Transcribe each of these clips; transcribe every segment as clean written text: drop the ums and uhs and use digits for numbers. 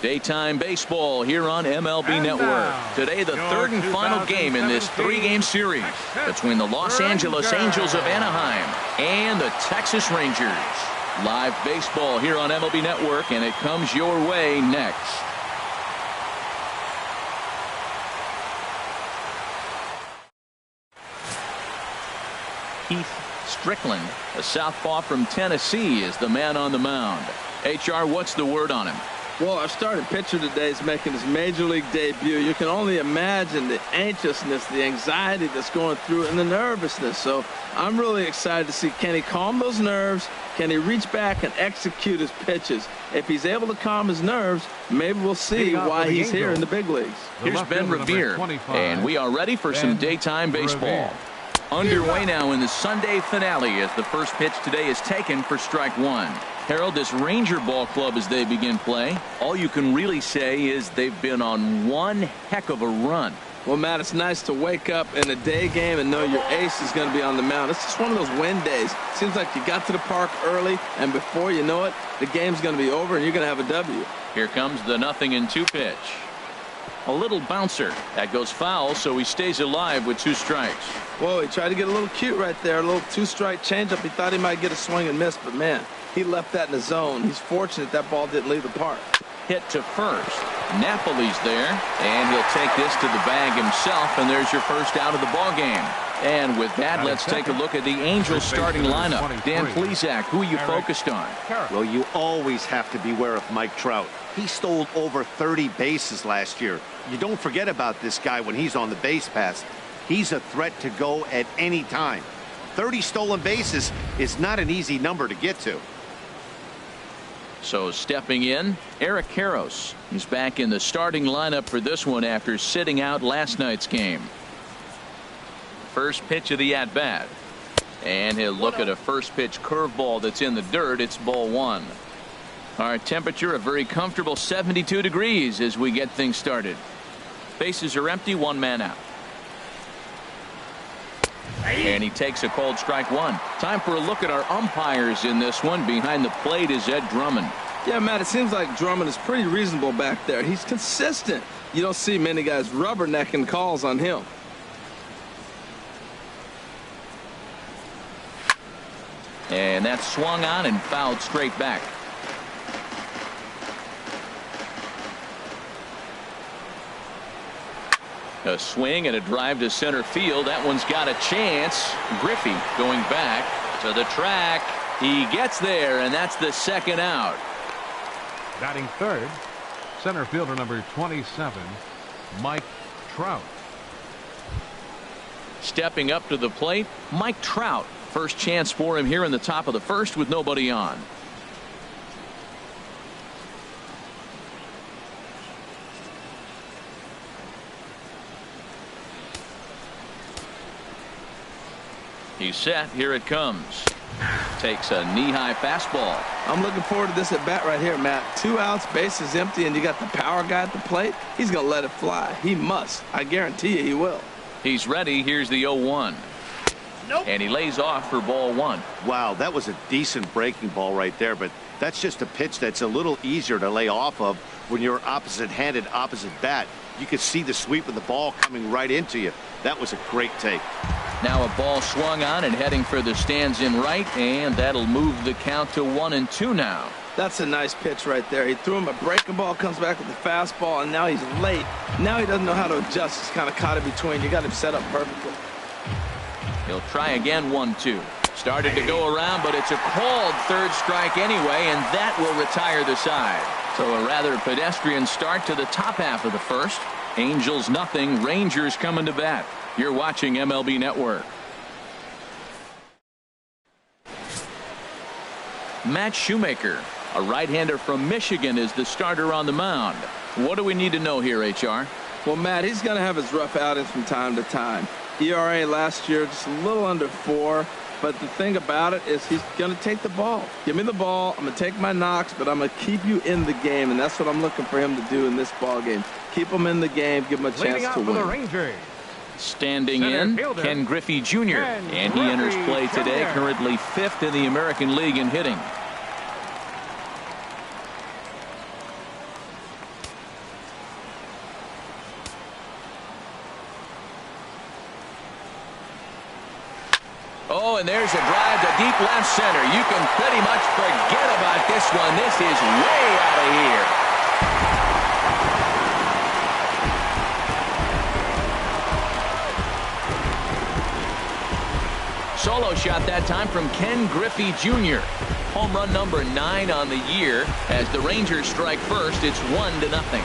Daytime baseball here on MLB Network. Today, the third and final game in this three-game series between the Los Angeles Angels of Anaheim and the Texas Rangers. Live baseball here on MLB Network, and it comes your way next. Keith Strickland, a southpaw from Tennessee, is the man on the mound. HR, what's the word on him? Well, our starting pitcher today is making his major league debut. You can only imagine the anxiousness, the anxiety that's going through it, and the nervousness. So I'm really excited to see, can he calm those nerves? Can he reach back and execute his pitches? If he's able to calm his nerves, maybe we'll see why he's here in the big leagues. Here's Ben Revere, and we are ready for some daytime baseball. Underway now in the Sunday finale as the first pitch today is taken for strike one. Harold, this Ranger ball club, as they begin play, all you can really say is they've been on one heck of a run. Well, Matt, it's nice to wake up in a day game and know your ace is going to be on the mound. It's just one of those win days. Seems like you got to the park early, and before you know it, the game's going to be over and you're going to have a W. Here comes the 0-2 pitch. A little bouncer. That goes foul, so he stays alive with 2 strikes. Whoa, he tried to get a little cute right there. A little 2-strike changeup. He thought he might get a swing and miss, but man, he left that in the zone. He's fortunate that ball didn't leave the park. Hit to first. Napoli's there, and he'll take this to the bag himself, and there's your first out of the ball game. And with that, let's take a look at the Angels starting lineup. Dan Plesac, who are you focused on? Well, you always have to beware of Mike Trout. He stole over 30 bases last year. You don't forget about this guy when he's on the base pass. He's a threat to go at any time. 30 stolen bases is not an easy number to get to. So stepping in, Eric Karros. He's back in the starting lineup for this one after sitting out last night's game. First pitch of the at-bat. And he'll look at a first pitch curveball that's in the dirt. It's ball one. Our temperature a very comfortable 72 degrees as we get things started. Bases are empty, 1 man out. And he takes a called strike one. Time for a look at our umpires in this one. Behind the plate is Ed Drummond. Yeah, Matt, it seems like Drummond is pretty reasonable back there. He's consistent. You don't see many guys rubbernecking calls on him. And that's swung on and fouled straight back. A swing and a drive to center field. That one's got a chance. Griffey going back to the track. He gets there, and that's the second out. Batting third, center fielder number 27, Mike Trout. Stepping up to the plate, Mike Trout. First chance for him here in the top of the first with nobody on. He's set. Here it comes. Takes a knee-high fastball. I'm looking forward to this at bat right here, Matt. 2 outs, bases empty, and you got the power guy at the plate. He's going to let it fly. He must. I guarantee you he will. He's ready. Here's the 0-1. Nope. And he lays off for ball one. Wow, that was a decent breaking ball right there, but that's just a pitch that's a little easier to lay off of when you're opposite-handed, opposite bat. You could see the sweep of the ball coming right into you. That was a great take. Now a ball swung on and heading for the stands in right, and that'll move the count to 1-2 now. That's a nice pitch right there. He threw him a breaking ball, comes back with the fastball, and now he's late. Now he doesn't know how to adjust. He's kind of caught in between. You got him set up perfectly. He'll try again. 1-2. Started to go around, but it's a called third strike anyway, and that will retire the side. So a rather pedestrian start to the top half of the first. Angels nothing. Rangers coming to bat. You're watching MLB Network. Matt Shoemaker, a right-hander from Michigan, is the starter on the mound. What do we need to know here, HR? Well, Matt, he's going to have his rough outings from time to time. ERA last year just a little under 4. But the thing about it is he's going to take the ball. Give me the ball. I'm going to take my knocks, but I'm going to keep you in the game, and that's what I'm looking for him to do in this ball game. Keep him in the game. Give him a chance to win. Standing in, Ken Griffey Jr., and he enters play today, currently 5th in the American League in hitting. go, and there's a drive to deep left center. You can pretty much forget about this one. This is way out of here. Solo shot that time from Ken Griffey Jr. Home run number 9 on the year. As the Rangers strike first, it's 1-0.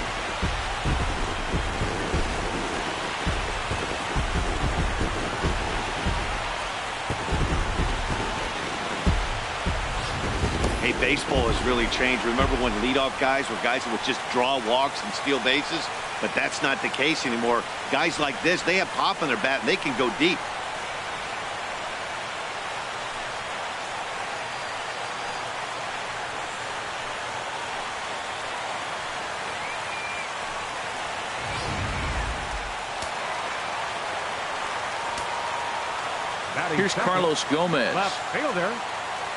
Hey, baseball has really changed. Remember when leadoff guys were guys that would just draw walks and steal bases? But that's not the case anymore. Guys like this, they have pop in their bat and they can go deep. Here's Carlos Gomez. Left fielder,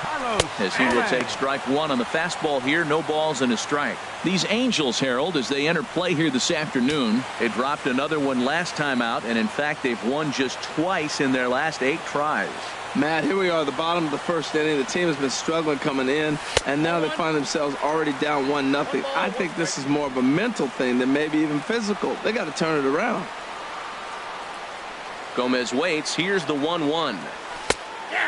Carlos. As he will take strike 1 on the fastball here. No balls and a strike. These Angels, Harold, as they enter play here this afternoon, they dropped another one last time out, and in fact they've won just twice in their last 8 tries. Matt, here we are at the bottom of the first inning. The team has been struggling coming in, and now they find themselves already down 1-0. I think this is more of a mental thing than maybe even physical. They got to turn it around. Gomez waits. Here's the 1-1.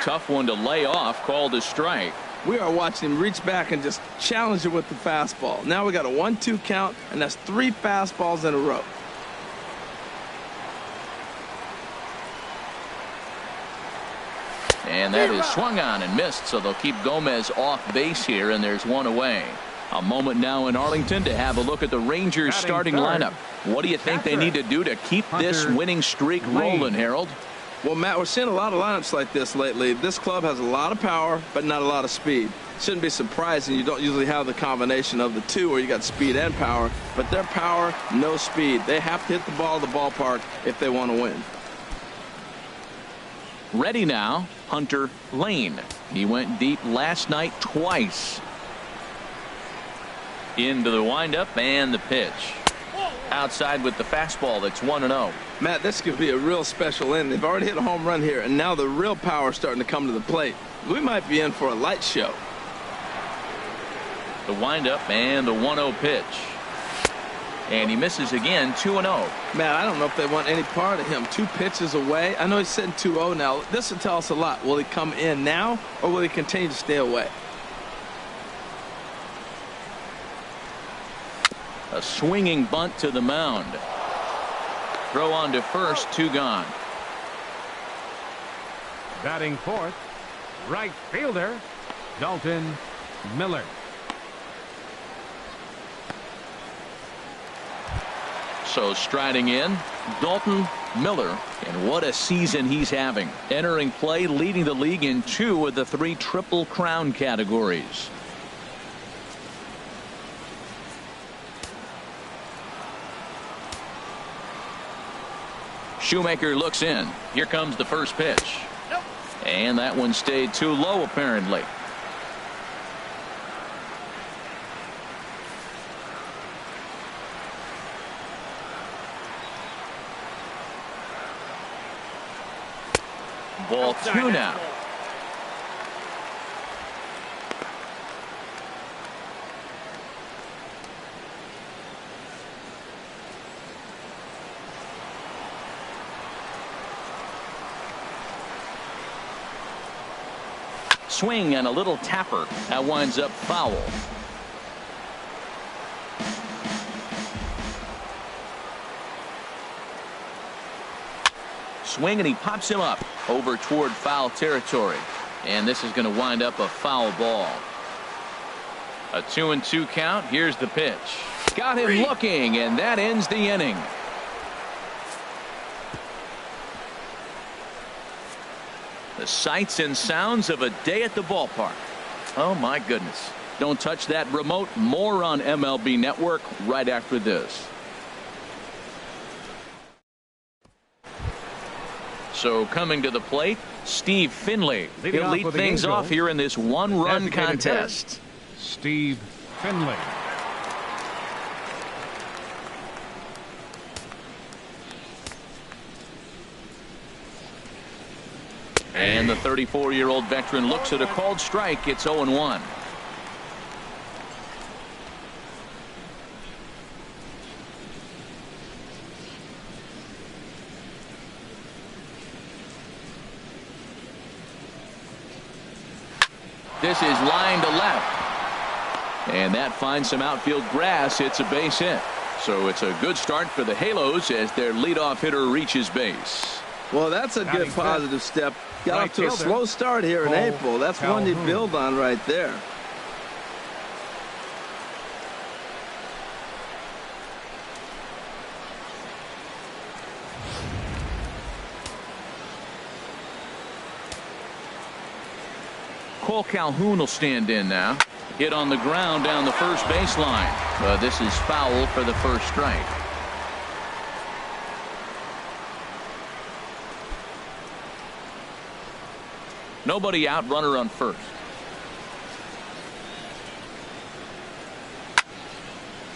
Tough one to lay off, called a strike. We are watching him reach back and just challenge it with the fastball. Now we got a 1-2 count, and that's 3 fastballs in a row. And that is swung on and missed, so they'll keep Gomez off base here, and there's 1 away. A moment now in Arlington to have a look at the Rangers starting lineup. What do you think they need to do to keep this winning streak rolling, Harold? Well, Matt, we're seeing a lot of lineups like this lately. This club has a lot of power, but not a lot of speed. Shouldn't be surprising. You don't usually have the combination of the two where you got speed and power, but their power, no speed. They have to hit the ball at the ballpark if they want to win. Ready now, Hunter Lane. He went deep last night twice. Into the windup and the pitch. Outside with the fastball. That's 1-0. Matt, this could be a real special inning. They've already hit a home run here, and now the real power is starting to come to the plate. We might be in for a light show. The windup and the 1-0 pitch. And he misses again. 2-0. Matt, I don't know if they want any part of him. 2 pitches away. I know he's sitting 2-0 now. This will tell us a lot. Will he come in now, or will he continue to stay away? A swinging bunt to the mound. Throw on to first, 2 gone. Batting fourth, right fielder, Dalton Miller. So striding in, Dalton Miller, and what a season he's having. Entering play, leading the league in 2 of the 3 Triple Crown categories. Shoemaker looks in. Here comes the first pitch. And that one stayed too low, apparently. Ball 2 now. Swing and a little tapper. That winds up foul. Swing and he pops him up over toward foul territory. And this is going to wind up a foul ball. A 2-2 count. Here's the pitch. Got him looking, and that ends the inning. The sights and sounds of a day at the ballpark. Oh, my goodness. Don't touch that remote. More on MLB Network right after this. So coming to the plate, Steve Finley. He'll lead things off here in this 1-run contest. Steve Finley. And the 34-year-old veteran looks at a called strike. It's 0-1. This is line to left. And that finds some outfield grass. It's a base hit. So it's a good start for the Halos as their leadoff hitter reaches base. Well, that's a good positive step. Got off to a slow start here in April. That's one you build on right there. Cole Calhoun will stand in now. Hit on the ground down the first baseline. But this is foul for the first strike. Nobody out, runner on first.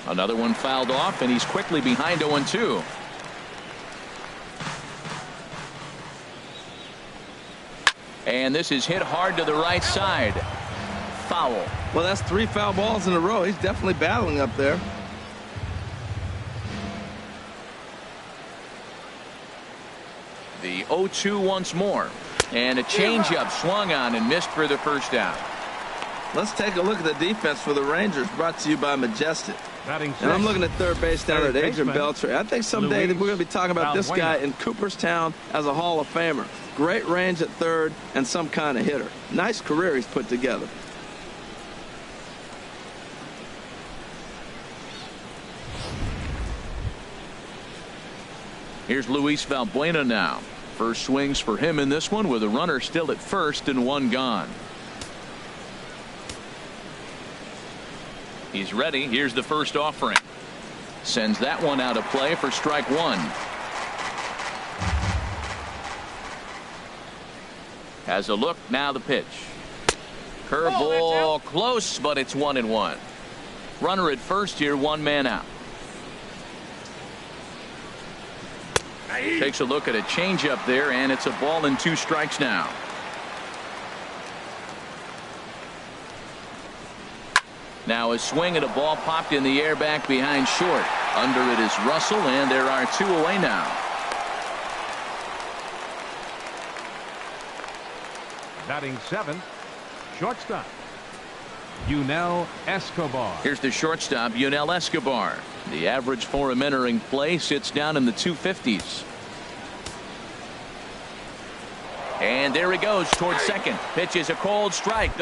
Another one fouled off, and he's quickly behind 0-2. And this is hit hard to the right side. Foul. Well, that's 3 foul balls in a row. He's definitely battling up there. The 0-2 once more. And a changeup swung on and missed for the first out. Let's take a look at the defense for the Rangers, brought to you by Majestic. And I'm looking at third base down at Adrian Beltre. I think someday that we're going to be talking about this guy in Cooperstown as a Hall of Famer. Great range at third and some kind of hitter. Nice career he's put together. Here's Luis Valbuena now. First swings for him in this one with a runner still at first and one gone. He's ready. Here's the first offering. Sends that one out of play for strike one. Has a look. Now the pitch. Curveball close, but it's 1-1. Runner at first here, one man out. Takes a look at a changeup there, and it's a ball and 2 strikes now. Now a swing at a ball popped in the air back behind short. Under it is Russell, and there are 2 away now. Batting 7th, shortstop, Yunel Escobar. Here's the shortstop, Yunel Escobar. The average for him entering play sits down in the 250s. And there he goes towards second. Pitches a cold strike.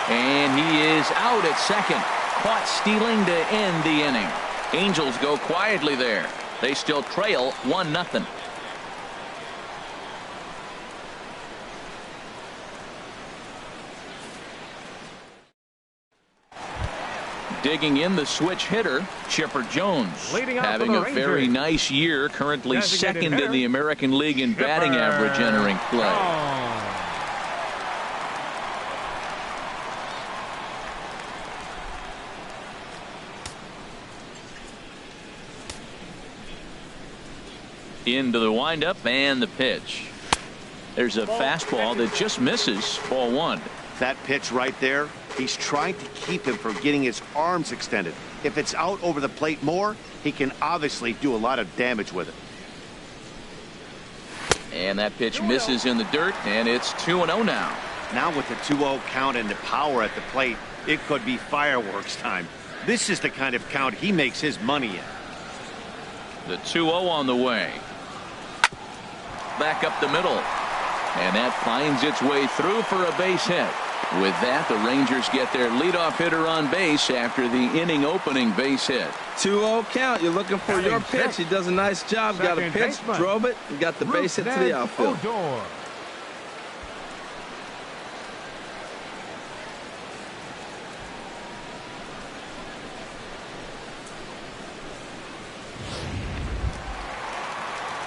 And he is out at second. Caught stealing to end the inning. Angels go quietly there. They still trail 1-0. Digging in the switch hitter, Chipper Jones, having a very nice year, currently second in the American League in batting average entering play. Into the windup and the pitch. There's a fastball that just misses, ball 1. That pitch right there, he's trying to keep him from getting his arms extended. If it's out over the plate more, he can obviously do a lot of damage with it. And that pitch misses in the dirt, and it's 2-0 now. Now with the 2-0 count and the power at the plate, it could be fireworks time. This is the kind of count he makes his money in. The 2-0 on the way. Back up the middle. And that finds its way through for a base hit. With that, the Rangers get their leadoff hitter on base after the inning opening base hit. 2-0 count. You're looking for your pitch. He does a nice job. Got a pitch, drove it, and got the base hit to the outfield.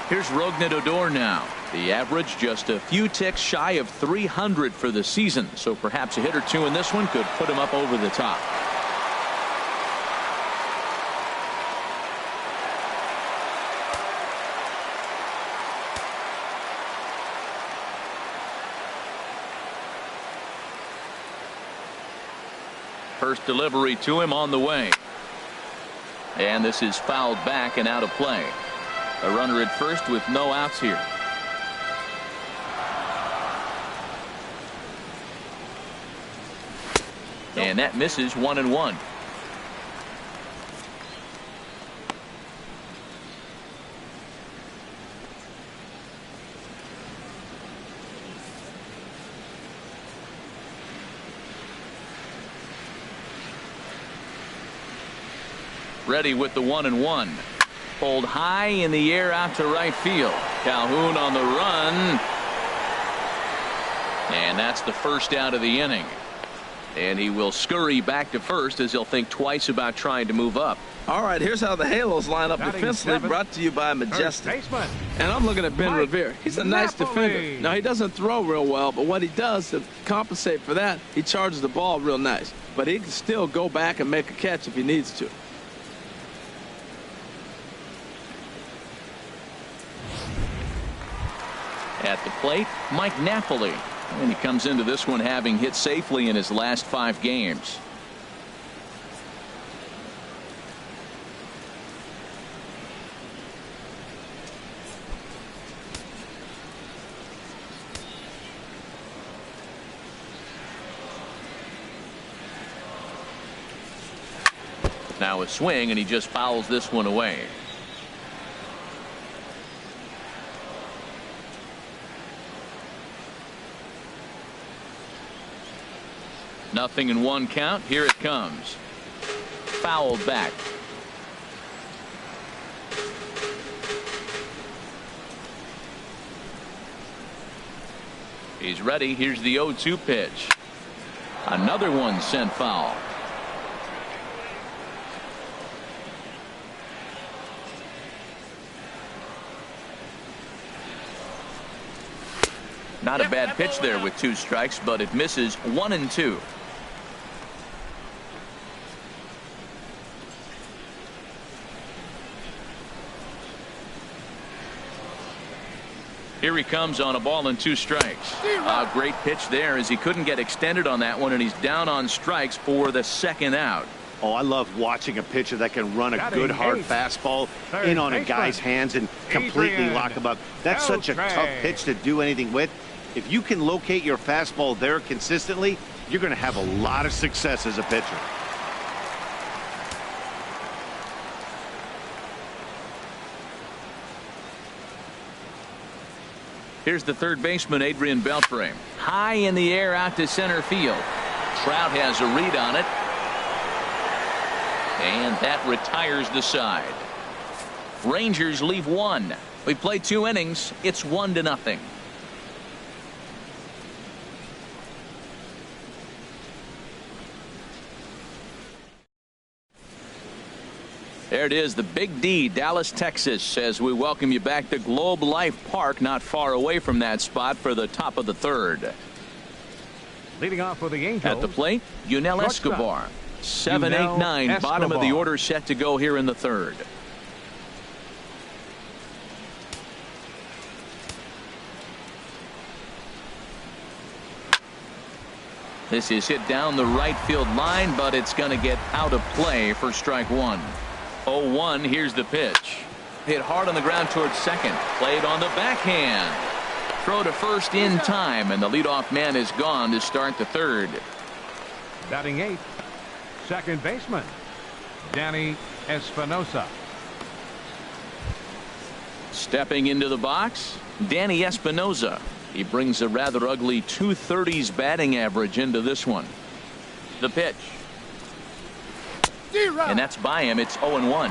Here's Rougned Odor now. The average just a few ticks shy of 300 for the season, so perhaps a hit or two in this one could put him up over the top. First delivery to him on the way. And this is fouled back and out of play. A runner at first with no outs here. And that misses 1-1. Ready with the 1-1. Pulled high in the air out to right field. Calhoun on the run. And that's the first out of the inning. And he will scurry back to first as he'll think twice about trying to move up. All right, here's how the Halos line up defensively, brought to you by Majestic. And I'm looking at Ben Revere. He's a nice defender. Now, he doesn't throw real well, but what he does to compensate for that, he charges the ball real nice. But he can still go back and make a catch if he needs to. At the plate, Mike Napoli. And he comes into this one having hit safely in his last 5 games. Now a swing, and he just fouls this one away. Nothing in 1 count. Here it comes. Fouled back. He's ready. Here's the 0-2 pitch. Another one sent foul. Not a bad pitch there with 2 strikes, but it misses 1-2. Here he comes on a ball and 2 strikes. A great pitch there as he couldn't get extended on that one, and he's down on strikes for the 2nd out. Oh, I love watching a pitcher that can run a good hard fastball in on a guy's hands and completely lock him up. That's such a tough pitch to do anything with. If you can locate your fastball there consistently, you're going to have a lot of success as a pitcher. Here's the third baseman, Adrian Beltre. High in the air out to center field. Trout has a read on it. And that retires the side. Rangers leave 1. We played 2 innings. It's 1-0. There it is, the Big D, Dallas, Texas, as we welcome you back to Globe Life Park, not far away from that spot for the top of the 3rd. Leading off for the Angels. At the plate, Yunel Escobar. 7, 8, 9, bottom of the order set to go here in the 3rd. This is hit down the right field line, but it's going to get out of play for strike 1. 0-1. Here's the pitch. Hit hard on the ground towards second. Played on the backhand. Throw to first in time, and the leadoff man is gone to start the 3rd. Batting 8th, second baseman, Danny Espinosa. Stepping into the box, Danny Espinosa. He brings a rather ugly 230s batting average into this one. The pitch. And that's by him. It's 0-1.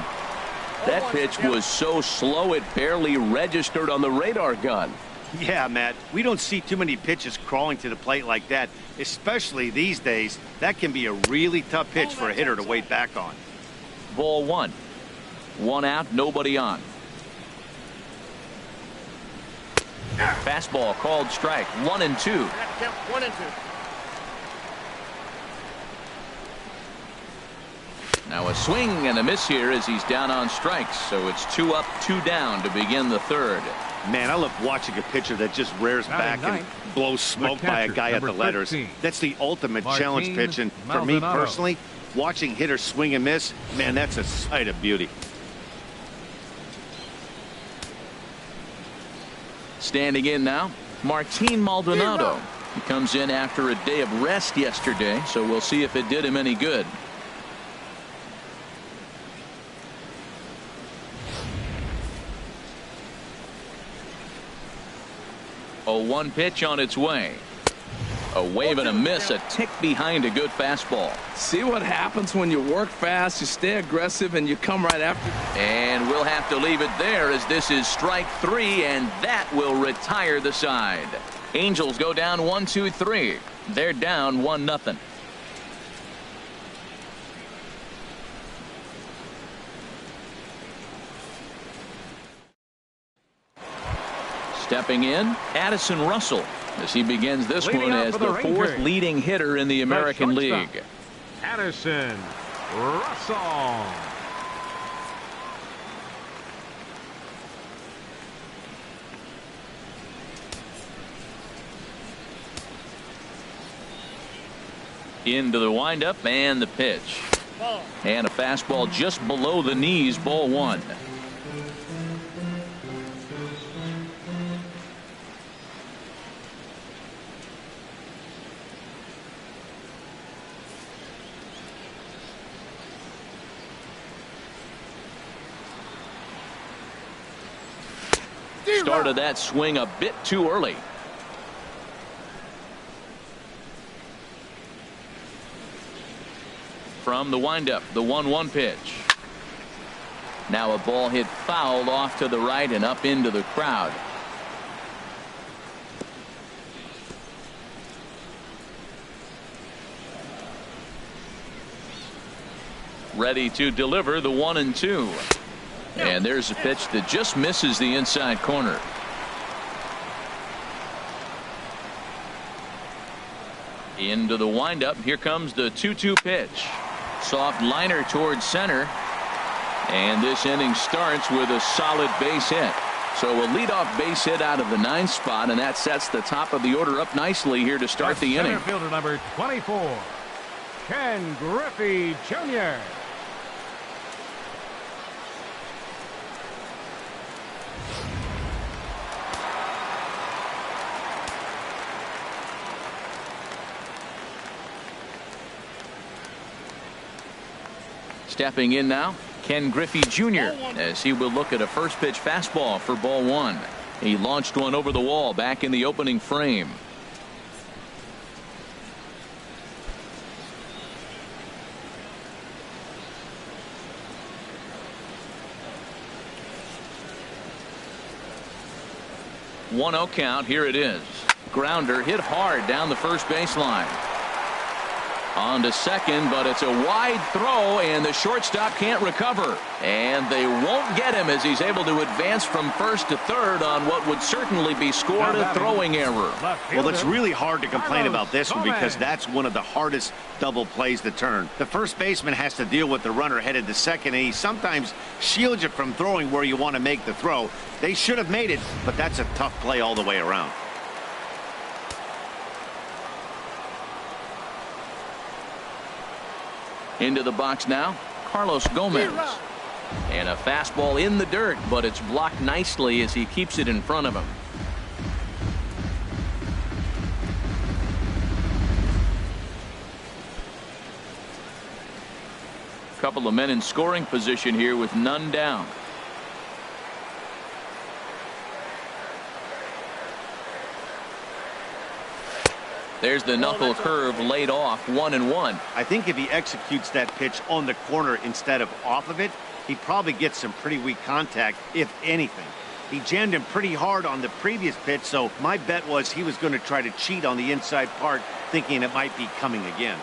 That pitch was so slow it barely registered on the radar gun. Yeah, Matt, we don't see too many pitches crawling to the plate like that, especially these days. That can be a really tough pitch for a hitter to wait back on. Ball 1. 1 out, nobody on. Fastball called strike. 1-2. 1-2. Now a swing and a miss here as he's down on strikes. So it's 2 up, 2 down to begin the 3rd. Man, I love watching a pitcher that just rears back and blows smoke by a guy at the letters. 13. That's the ultimate challenge pitch. And for me personally, watching hitters swing and miss, man, that's a sight of beauty. Standing in now, Martin Maldonado. He comes in after a day of rest yesterday, so we'll see if it did him any good. 0-1 pitch on its way. A wave and a miss, a tick behind a good fastball. See what happens when you work fast, you stay aggressive, and you come right after. And we'll have to leave it there as this is strike 3, and that will retire the side. Angels go down 1-2-3. They're down 1-0. Stepping in, Addison Russell, as he begins this one as the fourth leading hitter in the American League. Addison Russell. Into the windup and the pitch. And a fastball just below the knees, ball 1. Started that swing a bit too early. From the windup, the 1-1 pitch. Now a ball hit foul off to the right and up into the crowd. Ready to deliver the 1-2. And there's a pitch that just misses the inside corner. Into the windup. Here comes the 2-2 pitch. Soft liner towards center. And this inning starts with a solid base hit. So a leadoff base hit out of the 9th spot, and that sets the top of the order up nicely here to start the inning. Center fielder number 24, Ken Griffey Jr. Stepping in now, Ken Griffey Jr. as he will look at a first pitch fastball for ball 1. He launched one over the wall back in the opening frame. One 0 count. Here it is. Grounder hit hard down the first baseline. On to second, but it's a wide throw, and the shortstop can't recover. And they won't get him as he's able to advance from first to third on what would certainly be scored a throwing error. Well, it's really hard to complain about this one because that's one of the hardest double plays to turn. The first baseman has to deal with the runner headed to second, and he sometimes shields you from throwing where you want to make the throw. They should have made it, but that's a tough play all the way around. Into the box now, Carlos Gomez. And a fastball in the dirt, but it's blocked nicely as he keeps it in front of him. Couple of men in scoring position here with none down. There's the knuckle curve laid off, 1-1. I think if he executes that pitch on the corner instead of off of it, he probably gets some pretty weak contact, if anything. He jammed him pretty hard on the previous pitch, so my bet was he was going to try to cheat on the inside part, thinking it might be coming again.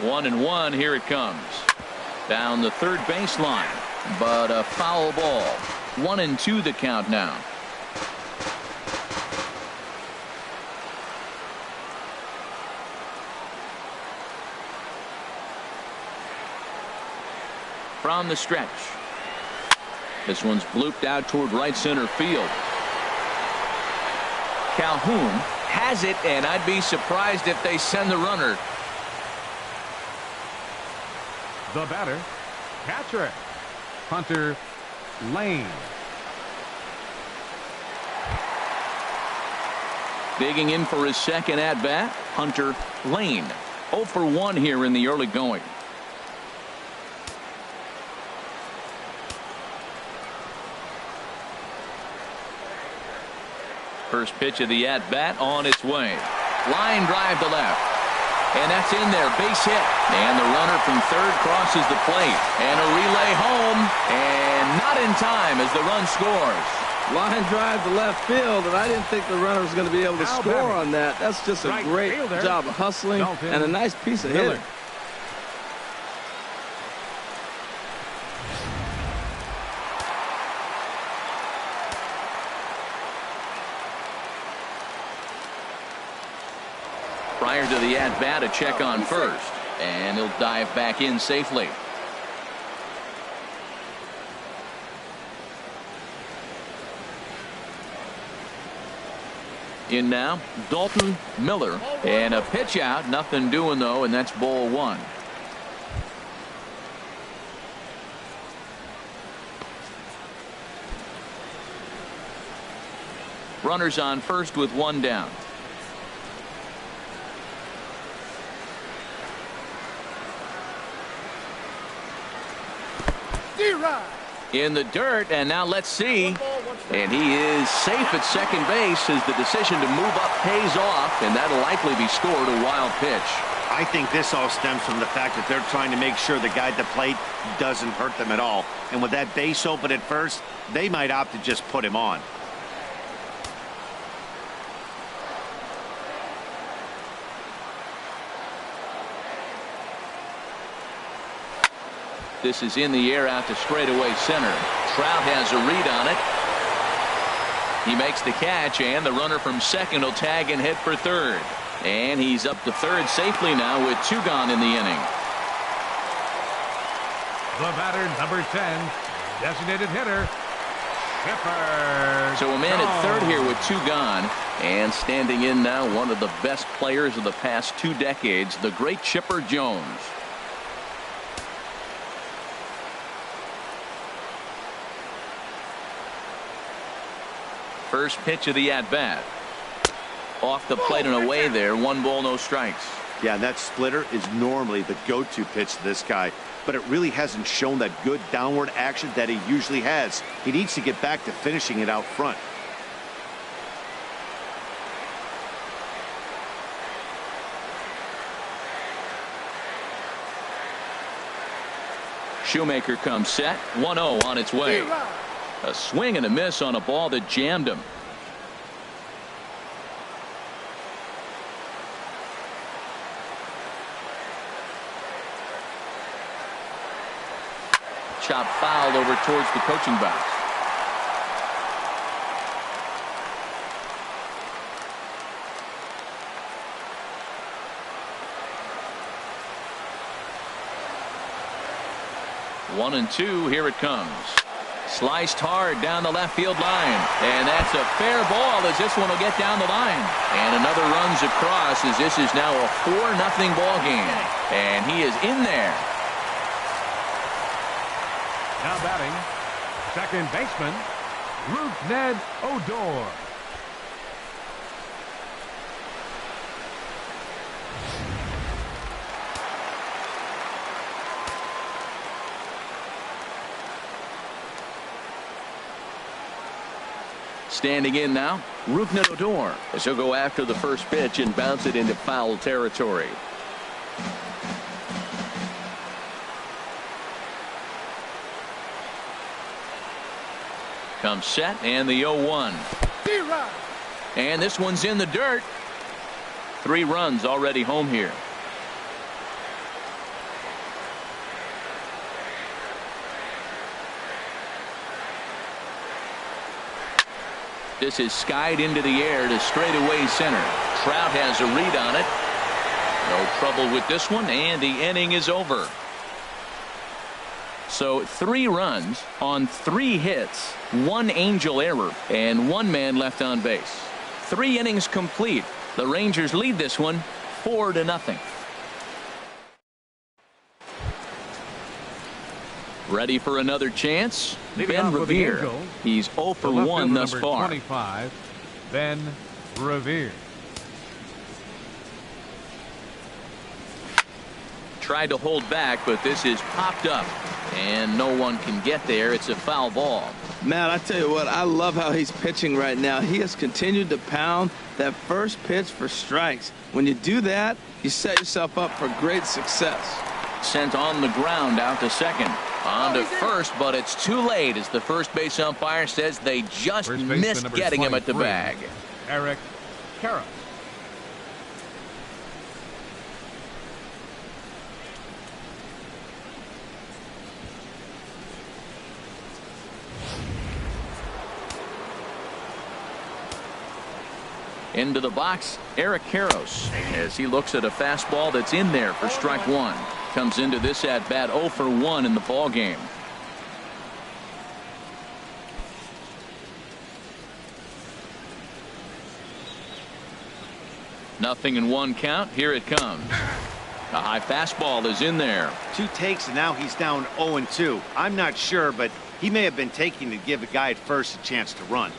One and one, here it comes. Down the third baseline, but a foul ball. 1-2 the count now. from the stretch. This one's blooped out toward right center field. Calhoun has it, and I'd be surprised if they send the runner. The batter, catcher, Hunter Lane. Digging in for his second at-bat, Hunter Lane. 0 for 1 here in the early going. First pitch of the at-bat on its way. Line drive to left. And that's in there. Base hit. And the runner from third crosses the plate. And a relay home. And not in time as the run scores. Line drive to left field, and I didn't think the runner was going to be able to score on that. That's just a great job of hustling and a nice piece of hitting. Prior to the at-bat, a check on first. And he'll dive back in safely. In now, Dalton Miller. And a pitch out. Nothing doing, though, and that's ball one. Runners on first with one down. In the dirt, and now let's see. And he is safe at second base as the decision to move up pays off, and that'll likely be scored a wild pitch. I think this all stems from the fact that they're trying to make sure the guy at the plate doesn't hurt them at all. And with that base open at first, they might opt to just put him on. This is in the air out to straightaway center. Trout has a read on it. He makes the catch, and the runner from second will tag and head for third. And he's up to third safely now with 2 gone in the inning. The batter, number 10, designated hitter, Chipper. So a man at third here with 2 gone. And standing in now, one of the best players of the past 2 decades, the great Chipper Jones. First pitch of the at-bat. Off the plate and away there. 1 ball, no strikes. Yeah, that splitter is normally the go-to pitch to this guy, but it really hasn't shown that good downward action that he usually has. He needs to get back to finishing it out front. Shoemaker comes set. 1-0 on its way. A swing and a miss on a ball that jammed him. Chop fouled over towards the coaching box. One and two. Here it comes. Sliced hard down the left field line. And that's a fair ball as this one will get down the line. And another runs across as this is now a 4-0 ball game. And he is in there. Now batting, second baseman, Ned Odor. Standing in now, Ned Odor, as he'll go after the first pitch and bounce it into foul territory. Comes set and the 0-1. And this one's in the dirt. 3 runs already home here. This is skied into the air to straightaway center. Trout has a read on it. No trouble with this one, and the inning is over. So 3 runs on 3 hits, 1 Angel error, and 1 man left on base. 3 innings complete. The Rangers lead this one 4-0. Ready for another chance? Ben Revere. He's 0 for 1 thus far. 25, Ben Revere. Tried to hold back, but this is popped up, and no one can get there. It's a foul ball. Matt, I tell you what, I love how he's pitching right now. He has continued to pound that first pitch for strikes. When you do that, you set yourself up for great success. Sent on the ground out to second. On to first, but it's too late as the first base umpire says they just missed getting him at the bag. Eric Karros. Into the box, Eric Karros, as he looks at a fastball that's in there for strike 1. Comes into this at bat 0 for 1 in the ball game. Nothing in 1 count. Here it comes. A high fastball is in there. 2 takes, and now he's down 0-2. I'm not sure, but he may have been taking to give a guy at first a chance to run.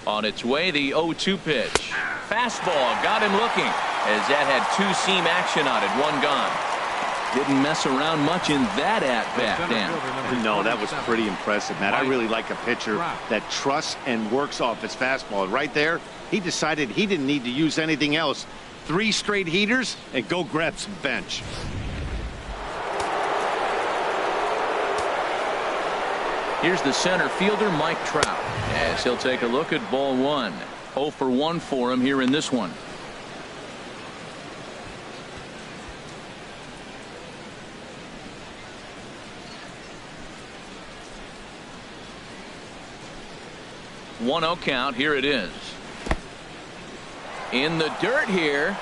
On its way, the 0-2 pitch. Fastball got him looking, as that had 2 seam action on it, 1 gone. Didn't mess around much in that at-bat, Dan. No, that was pretty impressive, Matt. I really like a pitcher that trusts and works off his fastball. Right there, he decided he didn't need to use anything else. 3 straight heaters and go grab some bench. Here's the center fielder, Mike Trout, as he'll take a look at ball 1. 0 for 1 for him here in this one. One 0 count. Here it is. In the dirt here.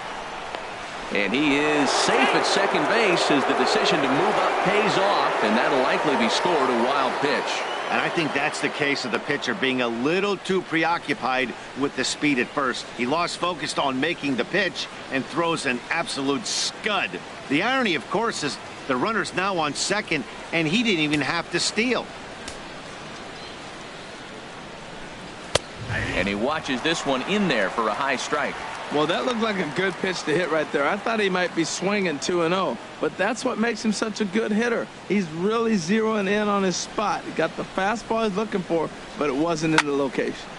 And he is safe at second base as the decision to move up pays off, and that'll likely be scored a wild pitch. And I think that's the case of the pitcher being a little too preoccupied with the speed at first. He lost focus on making the pitch and throws an absolute scud. The irony, of course, is the runner's now on second, and he didn't even have to steal. And he watches this one in there for a high strike. Well, that looked like a good pitch to hit right there. I thought he might be swinging 2-0, but that's what makes him such a good hitter. He's really zeroing in on his spot. He got the fastball he's looking for, but it wasn't in the location.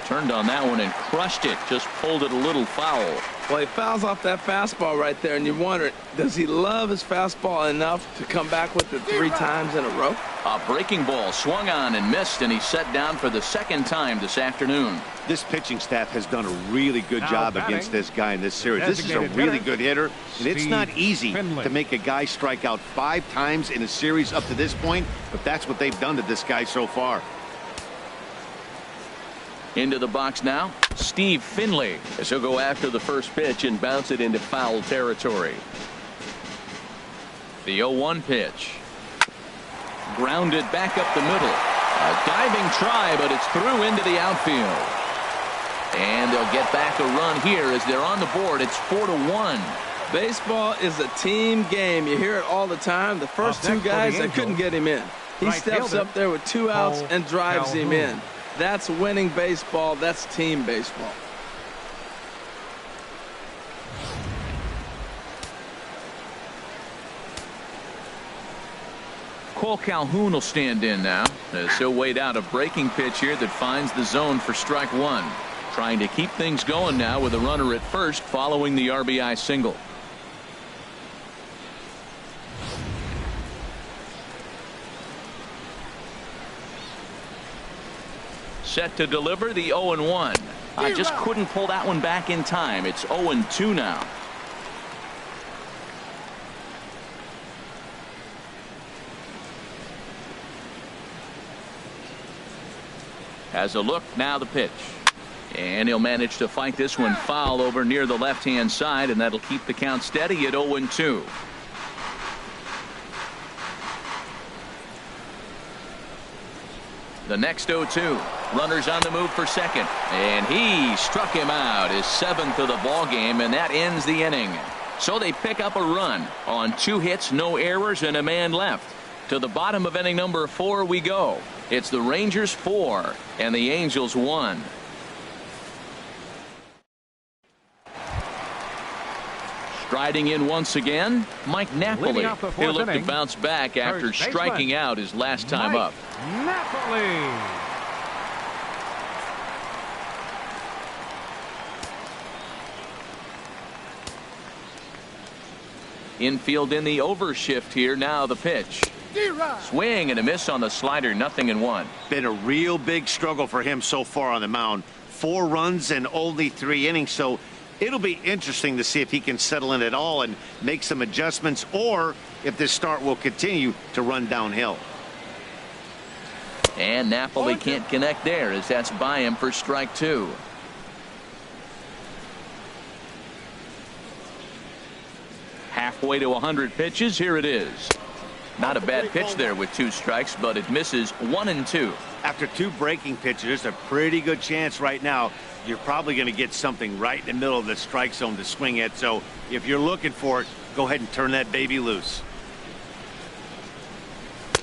Turned on that one and crushed it. Just pulled it a little foul. Well, he fouls off that fastball right there, and you wonder, does he love his fastball enough to come back with it 3 times in a row? A breaking ball swung on and missed, and he's set down for the 2nd time this afternoon. This pitching staff has done a really good job against this guy in this series. This is a really good hitter, and it's not easy to make a guy strike out 5 times in a series up to this point, but that's what they've done to this guy so far. Into the box now, Steve Finley, as he'll go after the first pitch and bounce it into foul territory. The 0-1 pitch. Grounded back up the middle. A diving try, but it's through into the outfield. And they'll get back a run here as they're on the board. It's 4-1. Baseball is a team game. You hear it all the time. The first 2 guys, they couldn't get him in. He steps up there with 2 outs and drives him in. That's winning baseball. That's team baseball. Cole Calhoun will stand in now as he'll wait out a breaking pitch here that finds the zone for strike 1. Trying to keep things going now with a runner at first following the RBI single. Set to deliver the 0-1. I just couldn't pull that one back in time. It's 0-2 now. Has a look, now the pitch. And he'll manage to fight this one foul over near the left-hand side, and that'll keep the count steady at 0-2. The next 0-2. Runners on the move for second. And he struck him out, his 7th of the ball game, and that ends the inning. So they pick up a run on 2 hits, no errors, and a man left. To the bottom of inning number 4 we go. It's the Rangers 4 and the Angels 1. Striding in once again, Mike Napoli. He'll look to bounce back after striking out his last time up. Napoli. Infield in the overshift here. Now the pitch. Swing and a miss on the slider. 0-1. Been a real big struggle for him so far on the mound. 4 runs and only 3 innings, so it'll be interesting to see if he can settle in at all and make some adjustments, or if this start will continue to run downhill. And Napoli can't connect there, as that's by him for strike 2. Halfway to 100 pitches. Here it is. Not a bad pitch there with 2 strikes, but it misses 1-2. After 2 breaking pitches, there's a pretty good chance right now you're probably going to get something right in the middle of the strike zone to swing at. So if you're looking for it, go ahead and turn that baby loose.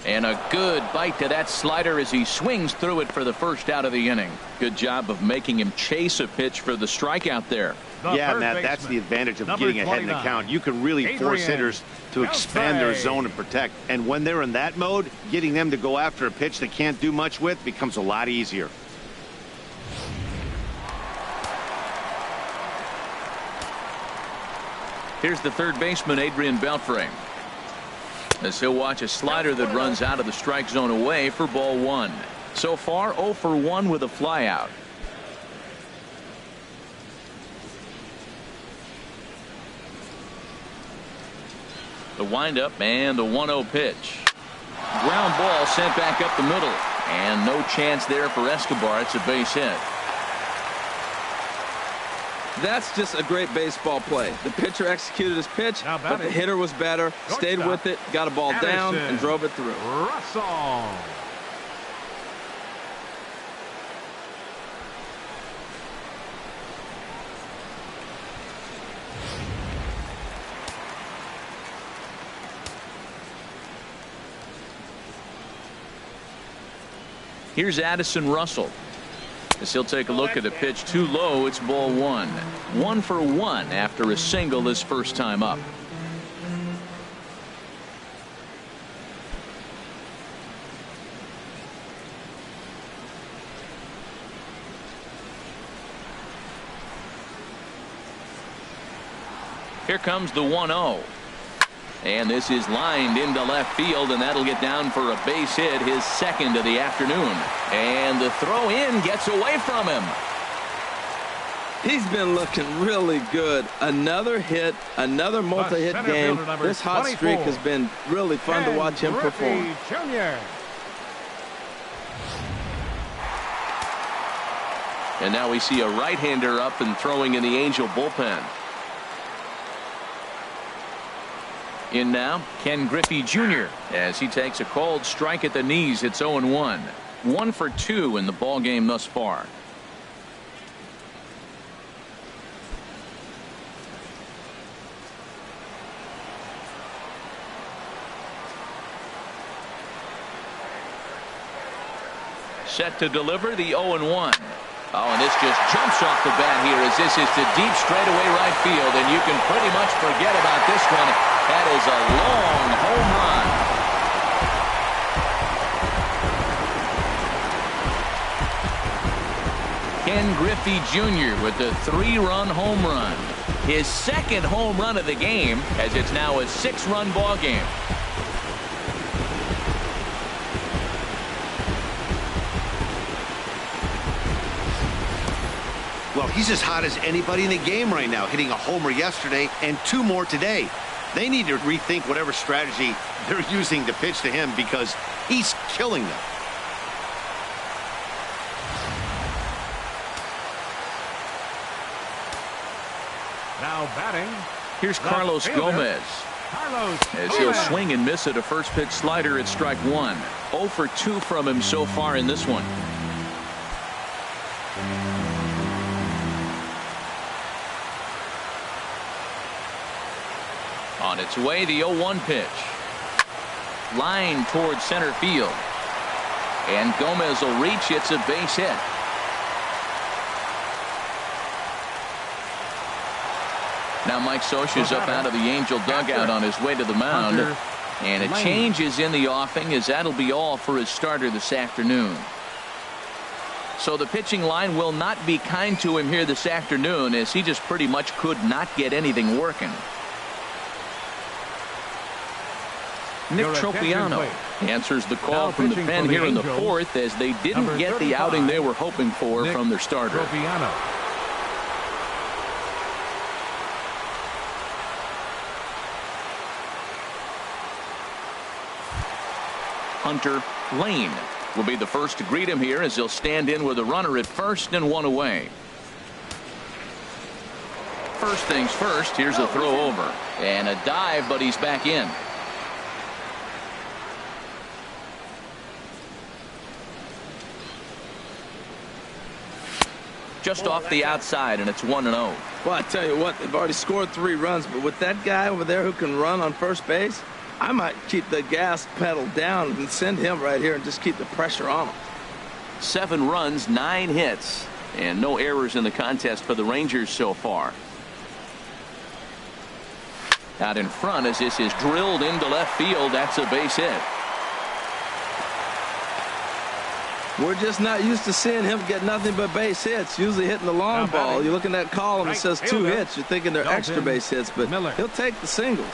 And a good bite to that slider as he swings through it for the first out of the inning. Good job of making him chase a pitch for the strikeout there. Yeah, Matt, that's the advantage of getting ahead in the count. You can really force hitters to expand their zone and protect. And when they're in that mode, getting them to go after a pitch they can't do much with becomes a lot easier. Here's the third baseman, Adrian Beltre, as he'll watch a slider that runs out of the strike zone away for ball 1. So far 0 for 1 with a flyout. The windup and the 1-0 pitch. Ground ball sent back up the middle, and no chance there for Escobar. It's a base hit. That's just a great baseball play. The pitcher executed his pitch, but the hitter was better, stayed with it, got a ball down, and drove it through. Russell. Here's Addison Russell, as he'll take a look at a pitch too low. It's ball 1. 1 for 1 after a single his first time up. Here comes the 1-0. And this is lined into left field, and that'll get down for a base hit, his 2nd of the afternoon. And the throw in gets away from him. He's been looking really good. Another hit, another multi-hit game. This hot streak has been really fun to watch him perform. And now we see a right-hander up and throwing in the Angel bullpen. In now, Ken Griffey Jr. as he takes a called strike at the knees. It's 0-1. 1 for 2 in the ball game thus far. Set to deliver the 0-1. Oh, and this just jumps off the bat here as this is to deep straightaway right field, and you can pretty much forget about this one. That is a long home run. Ken Griffey Jr. with the 3-run home run. His 2nd home run of the game, as it's now a 6-run ball game. Well, he's as hot as anybody in the game right now, hitting a homer yesterday and 2 more today. They need to rethink whatever strategy they're using to pitch to him, because he's killing them. Now batting. Here's Carlos Gomez. As he'll swing and miss at a first pitch slider at strike one. 0 for 2 from him so far in this one. On its way, the 0-1 pitch. Line towards center field. And Gomez will reach. It's a base hit. Now Mike Scioscia's up out of the Angel dugout on his way to the mound. And a change is in the offing, as that'll be all for his starter this afternoon. So the pitching line will not be kind to him here this afternoon, as he just pretty much could not get anything working. Nick Tropiano answers the call from the pen here in the fourth, as they didn't get the outing they were hoping for from their starter. Hunter Lane will be the first to greet him here, as he'll stand in with a runner at first and one away. First things first, here's a throw over and a dive, but he's back in. Just off the outside, and it's 1-0. Well, I tell you what, they've already scored 3 runs, but with that guy over there who can run on first base, I might keep the gas pedal down and send him right here and just keep the pressure on him. 7 runs, 9 hits, and no errors in the contest for the Rangers so far. Out in front, as this is drilled into left field, that's a base hit. We're just not used to seeing him get nothing but base hits. Usually hitting the long ball. You look in that column, it says 2 hits. You're thinking they're extra base hits, but he'll take the singles.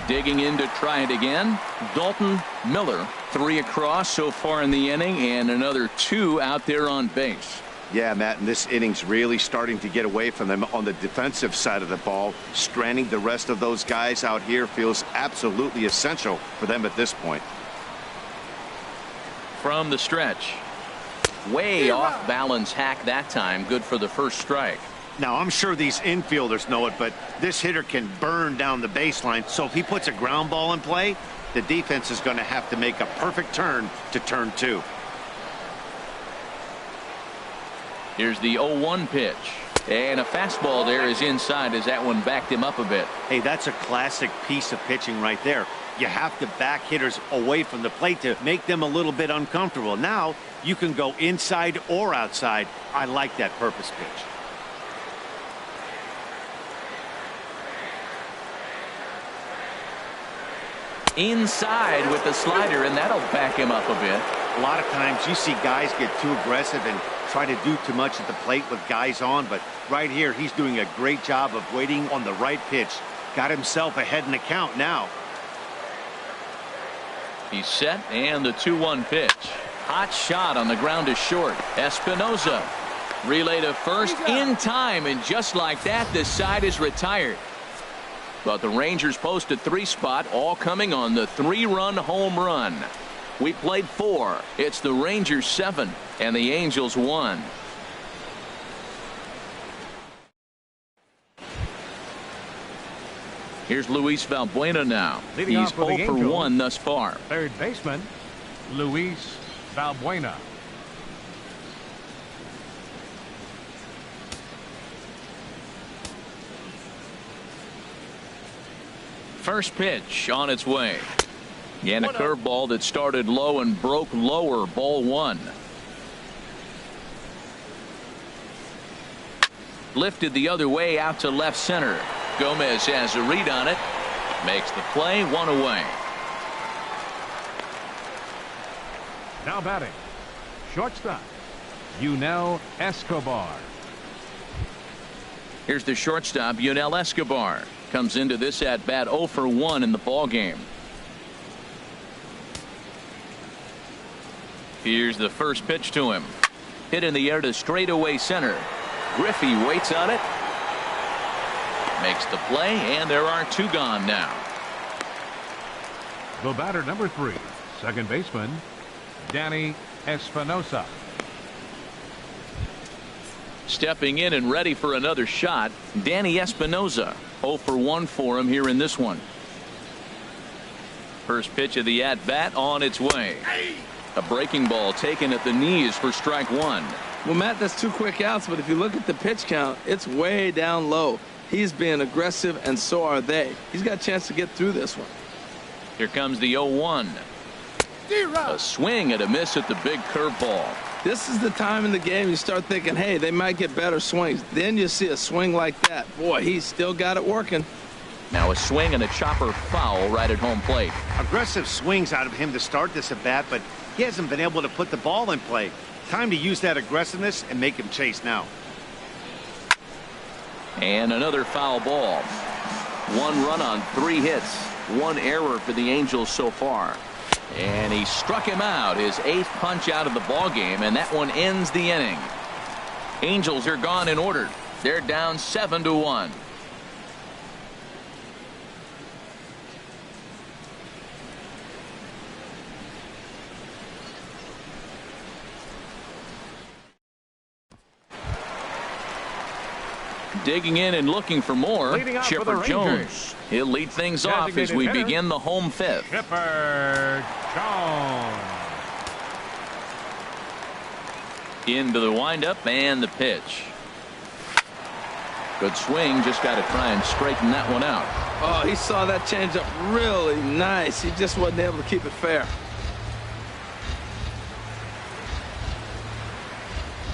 Digging in to try it again, Dalton Miller. 3 across so far in the inning, and another 2 out there on base. Yeah, Matt, and this inning's really starting to get away from them on the defensive side of the ball. Stranding the rest of those guys out here feels absolutely essential for them at this point. From the stretch, way off balance hack that time. Good for the first strike. Now, I'm sure these infielders know it, but this hitter can burn down the baseline. So if he puts a ground ball in play, the defense is going to have to make a perfect turn to turn 2. Here's the 0-1 pitch. And a fastball there is inside, as that one backed him up a bit. Hey, that's a classic piece of pitching right there. You have to back hitters away from the plate to make them a little bit uncomfortable. Now you can go inside or outside. I like that purpose pitch. Inside with the slider, and that'll back him up a bit. A lot of times you see guys get too aggressive and try to do too much at the plate with guys on, but right here he's doing a great job of waiting on the right pitch. Got himself ahead in the count now. He's set, and the 2-1 pitch. Hot shot on the ground is short. Espinosa relay to first in time, and just like that, the side is retired. But the Rangers posted 3 spot, all coming on the 3-run home run. We played 4. It's the Rangers 7 and the Angels 1. Here's Luis Valbuena now. He's 0 for 1 thus far. Third baseman, Luis Valbuena. First pitch on its way. And a curveball that started low and broke lower. Ball 1. Lifted the other way out to left center. Gomez has a read on it. Makes the play. 1 away. Now batting, shortstop, Yunel Escobar. Here's the shortstop, Yunel Escobar. Comes into this at bat 0 for 1 in the ball game. Here's the first pitch to him. Hit in the air to straightaway center. Griffey waits on it. Makes the play, and there are 2 gone now. The batter, number 3, second baseman, Danny Espinosa. Stepping in and ready for another shot, Danny Espinosa. 0 for 1 for him here in this one. First pitch of the at-bat on its way. A breaking ball taken at the knees for strike one. Well, Matt, that's 2 quick outs, but if you look at the pitch count, it's way down low. He's being aggressive, and so are they. He's got a chance to get through this one. Here comes the 0-1. A swing and a miss at the big curveball. This is the time in the game you start thinking, hey, they might get better swings. Then you see a swing like that. Boy, he's still got it working. Now a swing and a chopper foul right at home plate. Aggressive swings out of him to start this at bat, but he hasn't been able to put the ball in play. Time to use that aggressiveness and make him chase now. And another foul ball. 1 run on 3 hits. 1 error for the Angels so far. And he struck him out, his 8th punch out of the ball game, and that one ends the inning. Angels are gone in order. They're down 7-1. Digging in and looking for more, Chipper Jones. He'll lead things off as we begin the home 5th. Chipper Jones. Into the windup and the pitch. Good swing, just got to try and straighten that one out. Oh, he saw that changeup really nice. He just wasn't able to keep it fair.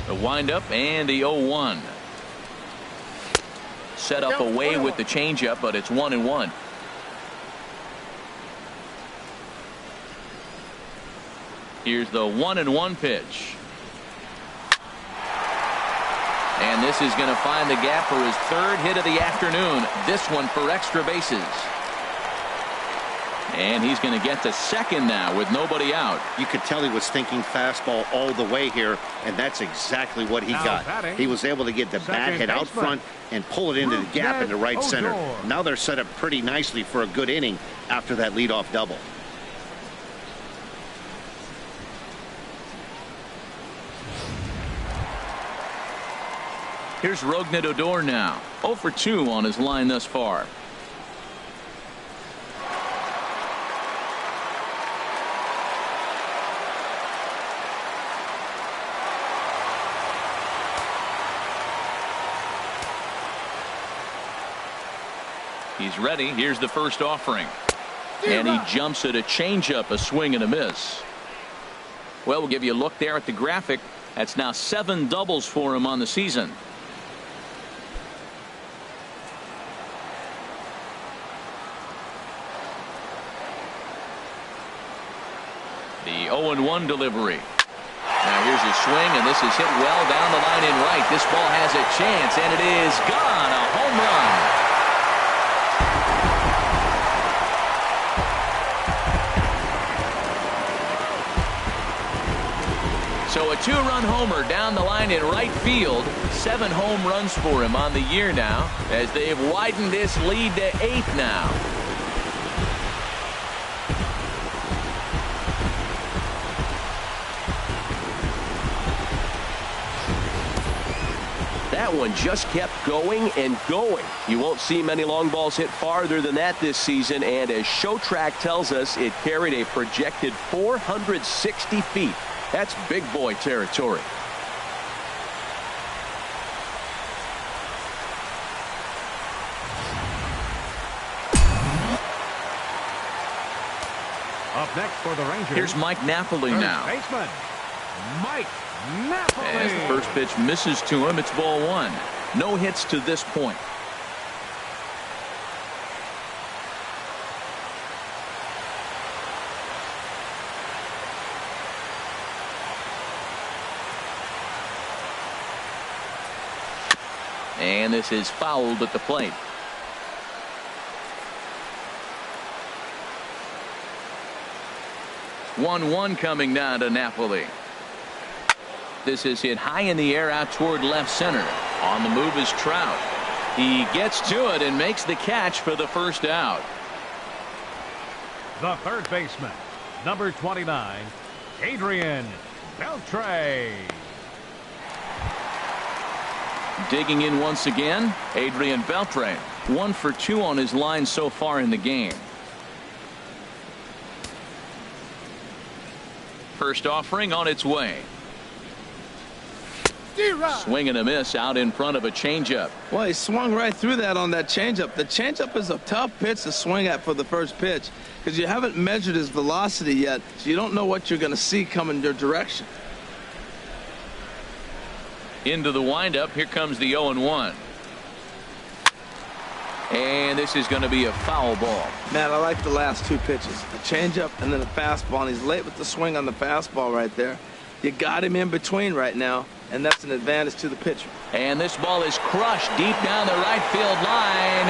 The windup and the 0-1. Set up away with the changeup, but it's 1-1. Here's the 1-1 pitch. And this is going to find the gap for his 3rd hit of the afternoon. This one for extra bases. And he's going to get to second now with nobody out. You could tell he was thinking fastball all the way here, and that's exactly what he got. He was able to get the bat hit out front and pull it into the gap in the right center. Now they're set up pretty nicely for a good inning after that leadoff double. Here's Rougned Odor now. 0 for 2 on his line thus far. He's ready. Here's the first offering. And he jumps at a changeup, a swing and a miss. Well, we'll give you a look there at the graphic. That's now 7 doubles for him on the season. The 0-1 delivery. Now here's a swing, and this is hit well down the line in right. This ball has a chance, and it is gone. A home run. So a 2-run homer down the line in right field. 7 home runs for him on the year now, as they've widened this lead to 8 now. That one just kept going and going. You won't see many long balls hit farther than that this season, and as Showtrack tells us, it carried a projected 460 feet. That's big boy territory. Up next for the Rangers. Here's Mike Napoli now. Baseman, Mike Napoli. As the first pitch misses to him, it's ball 1. No hits to this point. And this is fouled at the plate. It's 1-1 coming now to Napoli. This is hit high in the air out toward left center. On the move is Trout. He gets to it and makes the catch for the first out. The third baseman, number 29, Adrian Beltre. Digging in once again, Adrian Beltre. 1 for 2 on his line so far in the game. First offering on its way. Swing and a miss out in front of a changeup. Well, he swung right through that on that changeup. The changeup is a tough pitch to swing at for the first pitch because you haven't measured his velocity yet, so you don't know what you're going to see coming your direction. Into the windup. Here comes the 0-1. And this is going to be a foul ball. Man, I like the last 2 pitches. A changeup and then a fastball, and he's late with the swing on the fastball right there. You got him in between right now, and that's an advantage to the pitcher. And this ball is crushed deep down the right field line.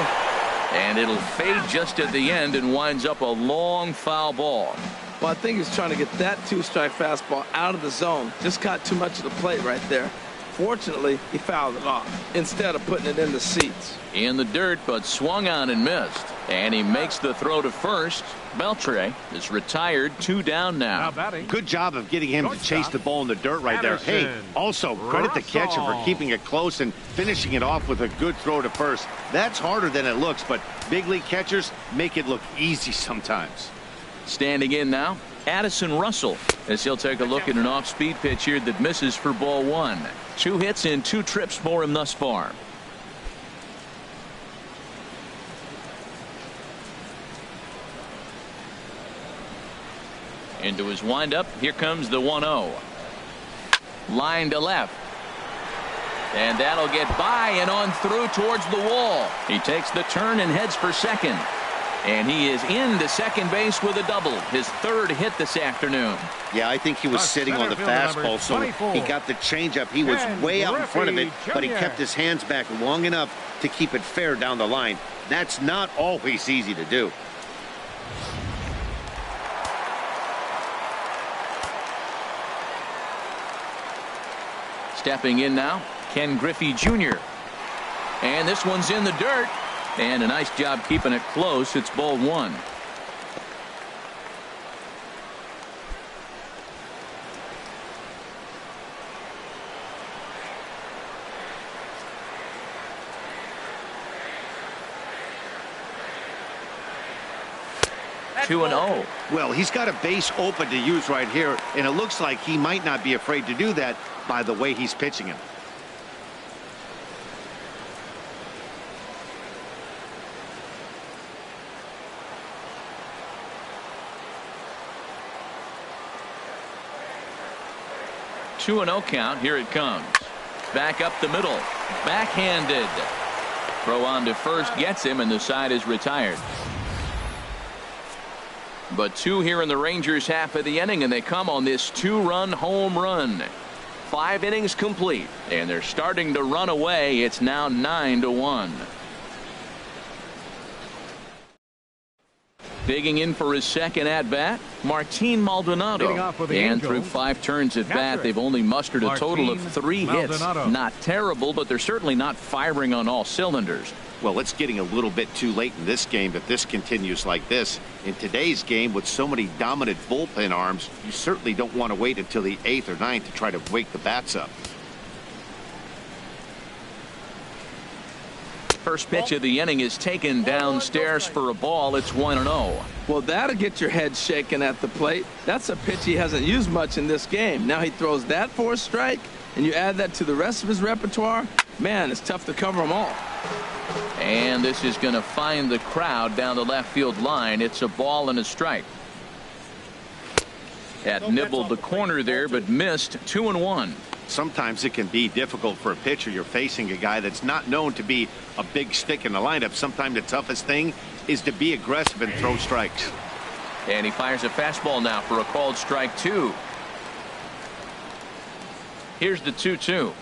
And it'll fade just at the end and winds up a long foul ball. Well, I think he's trying to get that 2-strike fastball out of the zone. Just got too much of the plate right there. Fortunately, he fouled it off instead of putting it in the seats. In the dirt, but swung on and missed. And he makes the throw to first. Beltre is retired, 2 down now. Good job of getting him to chase the ball in the dirt right there. Hey, also credit the catcher for keeping it close and finishing it off with a good throw to first. That's harder than it looks, but big league catchers make it look easy sometimes. Standing in now, Addison Russell, as he'll take a look at an off-speed pitch here that misses for ball 1. 2 hits in 2 trips for him thus far. Into his windup. Here comes the 1-0. Line to left. And that'll get by and on through towards the wall. He takes the turn and heads for second. And he is into second base with a double. His 3rd hit this afternoon. Yeah, I think he was sitting on the fastball, so he got the changeup. He was way out in front of it, but he kept his hands back long enough to keep it fair down the line. That's not always easy to do. Stepping in now, Ken Griffey Jr. And this one's in the dirt. And a nice job keeping it close. It's ball 1. That's 2-0. Well, he's got a base open to use right here, and it looks like he might not be afraid to do that by the way he's pitching him. Two 2-0 count. Here it comes. Back up the middle. Backhanded. Throw on to first gets him, and the side is retired. But 2 here in the Rangers half of the inning, and they come on this 2-run home run. 5 innings complete, and they're starting to run away. It's now 9-1. Digging in for his second at-bat, Martin Maldonado. And through 5 turns at bat, they've only mustered a total of 3 hits. Not terrible, but they're certainly not firing on all cylinders. Well, it's getting a little bit too late in this game if this continues like this. In today's game, with so many dominant bullpen arms, you certainly don't want to wait until the 8th or 9th to try to wake the bats up. First pitch of the inning is taken downstairs for a ball. It's 1-0. Well, that'll get your head shaken at the plate. That's a pitch he hasn't used much in this game. Now he throws that for a strike, and you add that to the rest of his repertoire. Man, it's tough to cover them all. And this is going to find the crowd down the left field line. It's a ball and a strike. That nibbled the corner there, but missed. 2-1. Sometimes it can be difficult for a pitcher. You're facing a guy that's not known to be a big stick in the lineup. Sometimes the toughest thing is to be aggressive and throw strikes. And he fires a fastball now for a called strike 2. Here's the 2-2.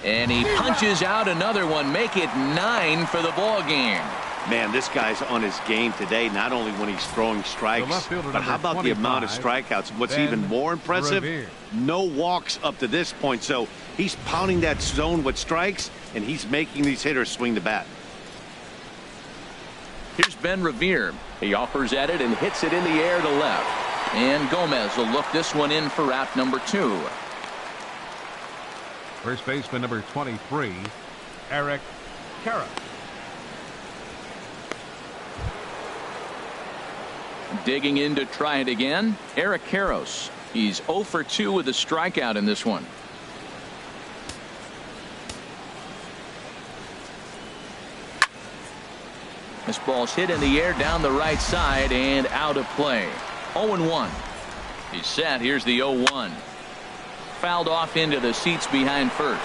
And he punches out another one. Make it 9 for the ball game. Man, this guy's on his game today, not only when he's throwing strikes, but how about the amount of strikeouts? What's even more impressive, no walks up to this point. So he's pounding that zone with strikes, and he's making these hitters swing the bat. Here's Ben Revere. He offers at it and hits it in the air to left. And Gomez will look this one in for out number 2. First baseman number 23, Eric Karros. Digging in to try it again, Eric Karros. He's 0 for 2 with a strikeout in this one. This ball's hit in the air down the right side and out of play. 0-1. He's set. Here's the 0-1. Fouled off into the seats behind first.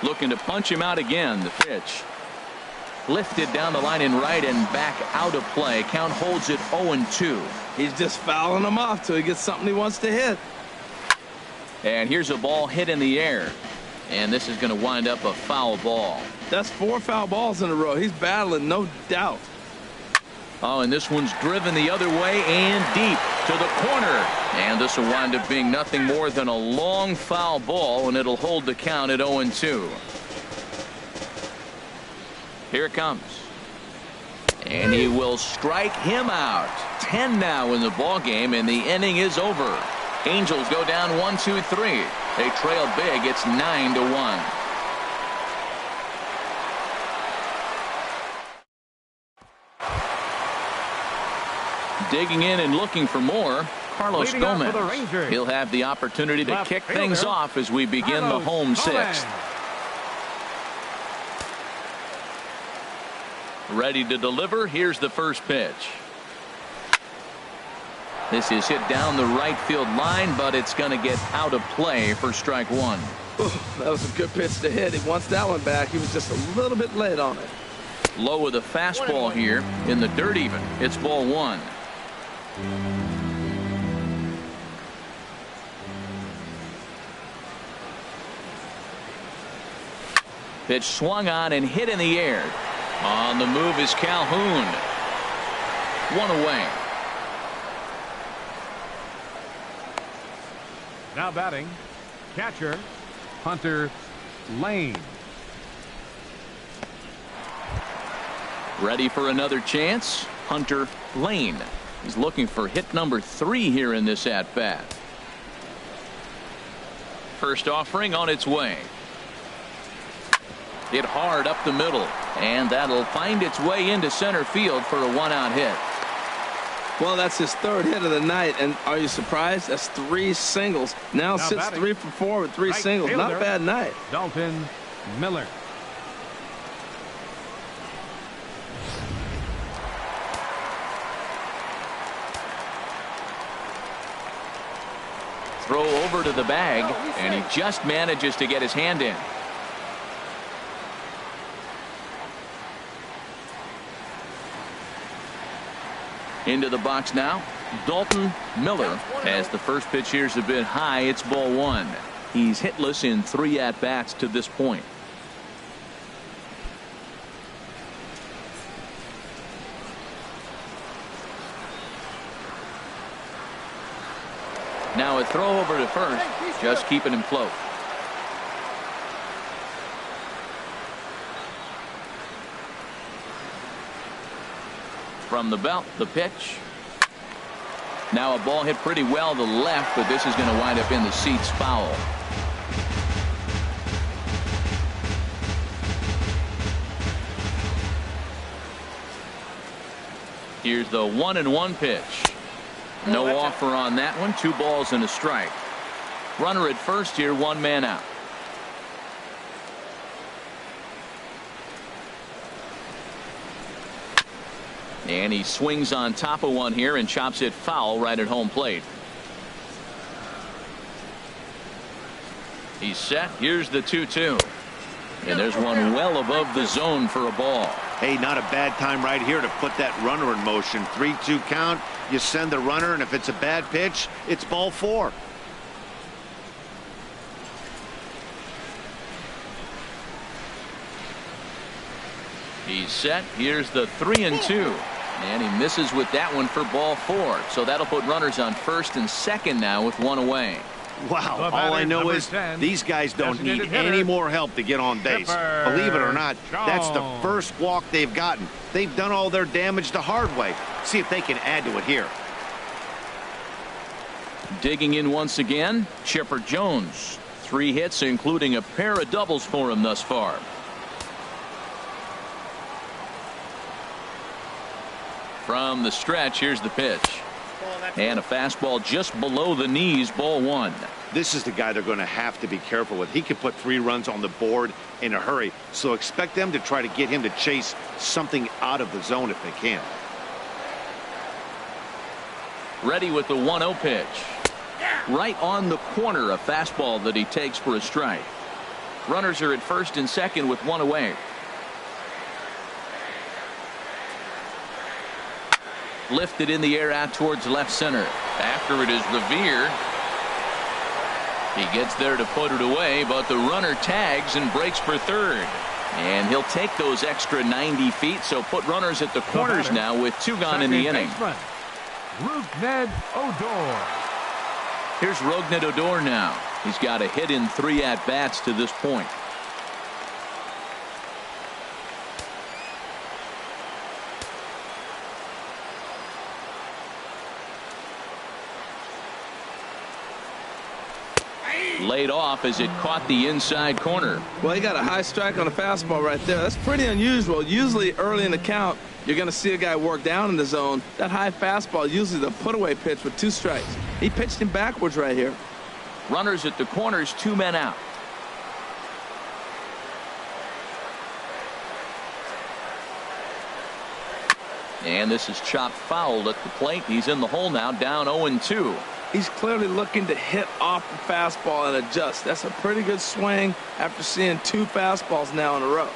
Looking to punch him out again. The pitch lifted down the line in right and back out of play. Count holds it 0-2. He's just fouling him off till he gets something he wants to hit. And here's a ball hit in the air. And this is going to wind up a foul ball. That's 4 foul balls in a row. He's battling, no doubt. Oh, and this one's driven the other way and deep to the corner. And this will wind up being nothing more than a long foul ball, and it'll hold the count at 0-2. Here it comes. And he will strike him out. 10 now in the ball game, and the inning is over. Angels go down 1-2-3. They trail big. It's 9-1. Digging in and looking for more, Carlos Gomez. He'll have the opportunity to kick things off as we begin the home sixth. Ready to deliver. Here's the first pitch. This is hit down the right field line, but it's going to get out of play for strike one. Ooh, that was a good pitch to hit. He wants that one back. He was just a little bit late on it. Low with a fastball here in the dirt even. It's ball one. Pitch swung on and hit in the air. On the move is Calhoun. One away. Now batting, catcher Hunter Lane. Ready for another chance. Hunter Lane. He's looking for hit number 3 here in this at bat. First offering on its way. Hit hard up the middle, and that'll find its way into center field for a 1-out hit. Well, that's his 3rd hit of the night, and are you surprised? That's 3 singles. Now sits batting, 3 for 4 with 3 singles. Not a bad night. Dalton Miller. Throw over to the bag, and he just manages to get his hand in. Into the box now, Dalton Miller. As the first pitch here's a bit high, it's ball one. He's hitless in 3 at-bats to this point. Now a throw over to first, just keeping him float. From the belt, the pitch. Now a ball hit pretty well to the left, but this is going to wind up in the seats foul. Here's the 1-1 pitch. No offer on that one. 2 balls and a strike. Runner at first here, 1 man out. And he swings on top of one here and chops it foul right at home plate. He's set. Here's the 2-2. And there's one well above the zone for a ball. Hey, not a bad time right here to put that runner in motion. 3-2 count. You send the runner, and if it's a bad pitch, it's ball 4. He's set. Here's the 3-2. And he misses with that one for ball 4. So that'll put runners on first and second now with 1 away. Wow. All I know is 10, these guys don't need any more help to get on base. Believe it or not, that's the first walk they've gotten. They've done all their damage the hard way. See if they can add to it here. Digging in once again, Chipper Jones. 3 hits, including a pair of doubles for him thus far. From the stretch, here's the pitch. And a fastball just below the knees, ball 1. This is the guy they're going to have to be careful with. He could put 3 runs on the board in a hurry, so expect them to try to get him to chase something out of the zone if they can. Ready with the 1-0 pitch. Right on the corner, a fastball that he takes for a strike. Runners are at first and second with 1 away. Lifted in the air out towards left center. After it is Revere. He gets there to put it away, but the runner tags and breaks for third. And he'll take those extra 90 feet, so put runners at the corners now with 2 gone in the inning. Rougned Odor. Here's Rougned Odor now. He's got a hit in 3 at-bats to this point. Laid off as it caught the inside corner. Well, he got a high strike on a fastball right there. That's pretty unusual. Usually early in the count, you're going to see a guy work down in the zone. That high fastball, usually the put-away pitch with 2 strikes. He pitched him backwards right here. Runners at the corners, 2 men out. And this is chopped foul at the plate. He's in the hole now, down 0-2. He's clearly looking to hit off the fastball and adjust. That's a pretty good swing after seeing 2 fastballs now in a row.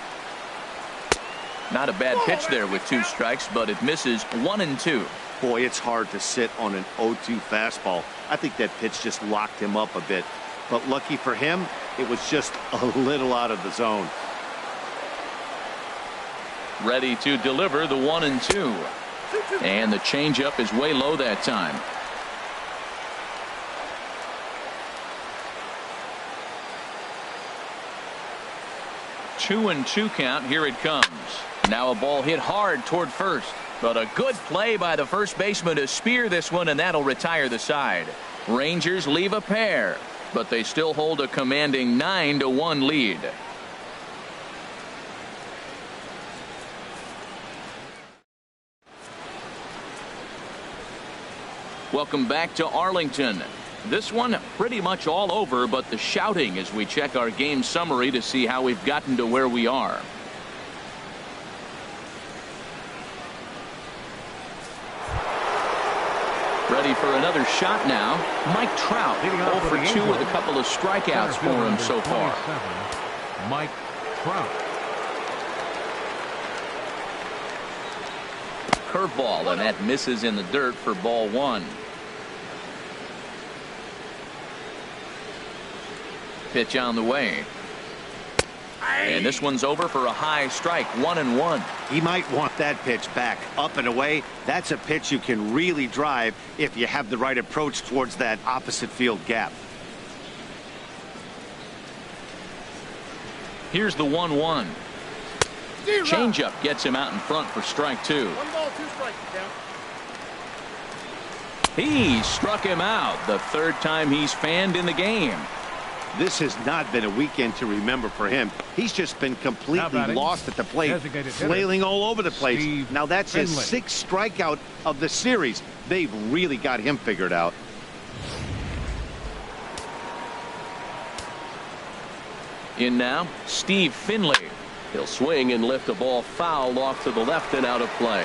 Not a bad pitch there with 2 strikes, but it misses 1-2. Boy, it's hard to sit on an 0-2 fastball. I think that pitch just locked him up a bit. But lucky for him, it was just a little out of the zone. Ready to deliver the 1-2. And the changeup is way low that time. 2-2 count. Here it comes. Now a ball hit hard toward first, but a good play by the first baseman to spear this one, and that'll retire the side. Rangers leave a pair, but they still hold a commanding 9-1 lead. Welcome back to Arlington. This one pretty much all over, but the shouting as we check our game summary to see how we've gotten to where we are. Ready for another shot now. Mike Trout, 0 for 2 with a couple of strikeouts for him so far. Mike Trout. Curveball, and that misses in the dirt for ball 1. Pitch on the way. And this one's over for a high strike, 1-1. He might want that pitch back, up and away. That's a pitch you can really drive if you have the right approach towards that opposite field gap. Here's the 1-1. Changeup gets him out in front for strike 2. 1 ball, 2 strikes, count. He struck him out, the 3rd time he's fanned in the game. This has not been a weekend to remember for him. He's just been completely lost at the plate, flailing all over the place. Now that's his 6th strikeout of the series. They've really got him figured out. In now, Steve Finley. He'll swing and lift a ball foul off to the left and out of play.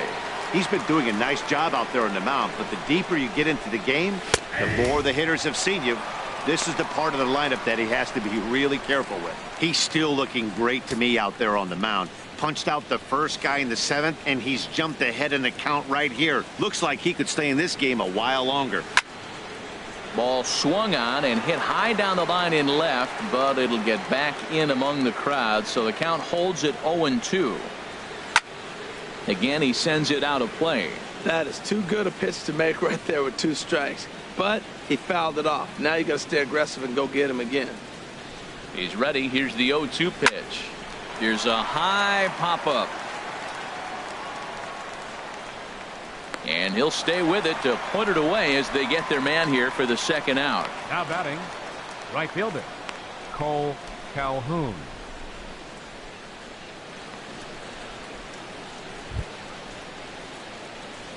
He's been doing a nice job out there on the mound, but the deeper you get into the game, the more the hitters have seen you. This is the part of the lineup that he has to be really careful with. He's still looking great to me out there on the mound. Punched out the first guy in the 7th, and he's jumped ahead in the count right here. Looks like he could stay in this game a while longer. Ball swung on and hit high down the line in left, but it'll get back in among the crowd, so the count holds at 0-2. Again, he sends it out of play. That is too good a pitch to make right there with 2 strikes. But he fouled it off. Now you got to stay aggressive and go get him again. He's ready. Here's the 0-2 pitch. Here's a high pop-up. And he'll stay with it to put it away as they get their man here for the second out. Now batting, right fielder, Cole Calhoun.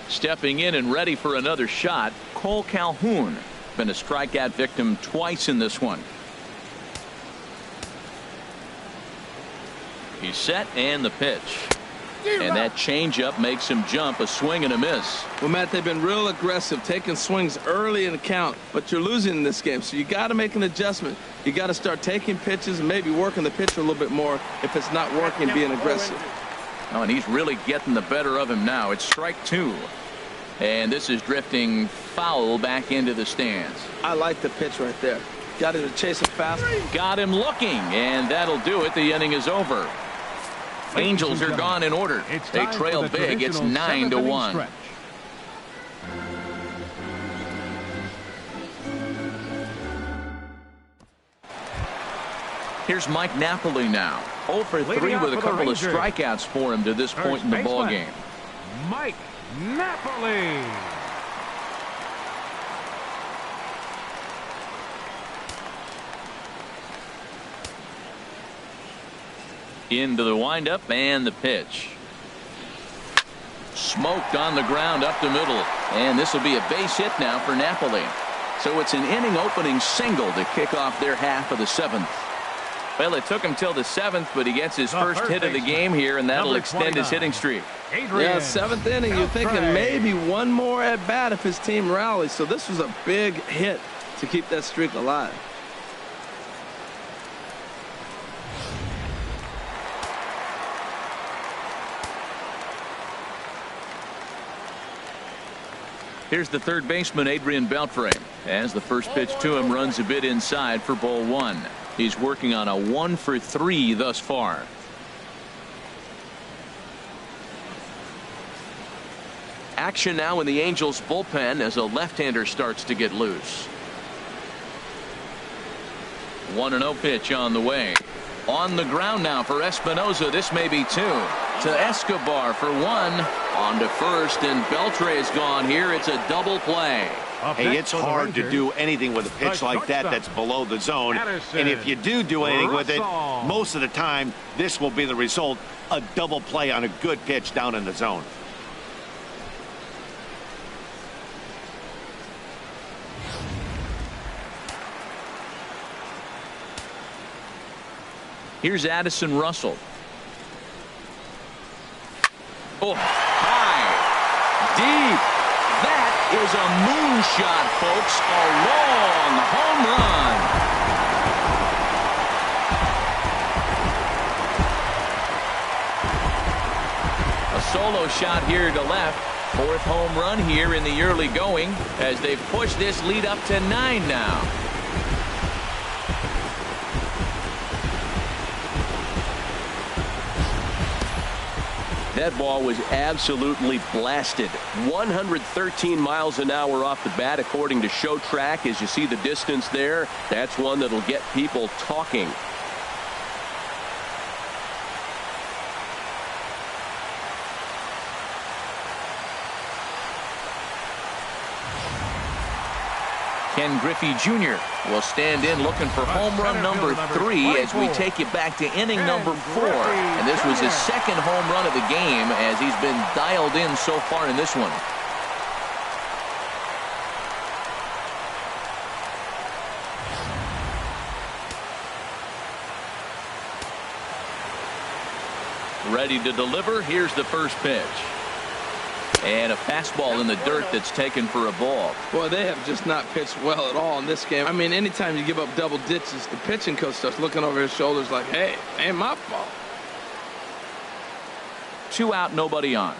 Stepping in and ready for another shot, Cole Calhoun. Been a strikeout victim twice in this one. He's set and the pitch. And that changeup makes him jump, a swing and a miss. Well, Matt, they've been real aggressive, taking swings early in the count, but you're losing in this game, so you got to make an adjustment. You got to start taking pitches and maybe working the pitcher a little bit more if it's not working, being aggressive. Oh, and he's really getting the better of him now. It's strike two. And this is drifting foul back into the stands. I like the pitch right there. Got him to chase him fast. Got him looking, and that'll do it. The inning is over. Angels are gone in order. They trail big. It's 9-1. Here's Mike Napoli now. 0 for 3 with a couple of strikeouts for him to this point in the ballgame. Mike Napoli. Into the windup and the pitch. Smoked on the ground up the middle. And this will be a base hit now for Napoli. So it's an inning opening single to kick off their half of the 7th. Well, it took him till the 7th, but he gets his first hit of the game here, and that'll extend his hitting streak. Yeah, 7th inning. You're thinking maybe one more at bat if his team rallies. So this was a big hit to keep that streak alive. Here's the third baseman, Adrian Beltre, as the first pitch to him runs a bit inside for ball 1. He's working on a 1 for 3 thus far. Action now in the Angels bullpen as a left-hander starts to get loose. 1-0 pitch on the way. On the ground now for Espinosa. This may be 2. To Escobar for 1. On to first, and Beltre is gone here. It's a double play. Hey, it's hard to do anything with a pitch like that that's below the zone. And if you do anything with it, most of the time, this will be the result. A double play on a good pitch down in the zone. Here's Addison Russell. Oh, high, deep. That is a moonshot, folks. A long home run. A solo shot here to left. 4th home run here in the early going as they push this lead up to 9 now. That ball was absolutely blasted. 113 miles an hour off the bat, according to Show Track. As you see the distance there, that's one that'll get people talking. Ken Griffey Jr. will stand in looking for home run number 3 as we take you back to inning number 4. And this was his second home run of the game as he's been dialed in so far in this one. Ready to deliver. Here's the first pitch. And a fastball in the dirt that's taken for a ball. Boy, they have just not pitched well at all in this game. I mean, anytime you give up double ditches, the pitching coach starts looking over his shoulders like, hey, ain't my fault. 2 out, nobody on.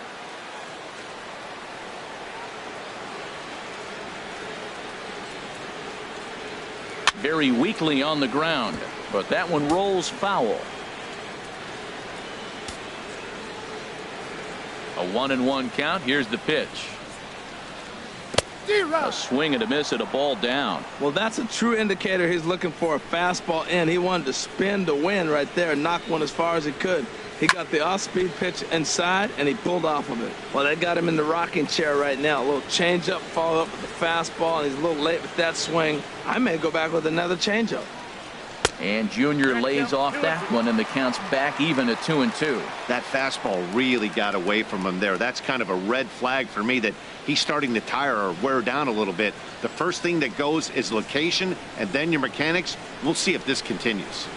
Very weakly on the ground, but that one rolls foul. A 1-1 count. Here's the pitch. A swing and a miss at a ball down. Well, that's a true indicator he's looking for a fastball in. He wanted to spin to win right there and knock one as far as he could. He got the off-speed pitch inside, and he pulled off of it. Well, they got him in the rocking chair right now. A little changeup, followed up with the fastball, and he's a little late with that swing. I may go back with another changeup. And Junior lays off that one, and the count's back even at 2-2. That fastball really got away from him there. That's kind of a red flag for me that he's starting to tire or wear down a little bit. The first thing that goes is location, and then your mechanics. We'll see if this continues.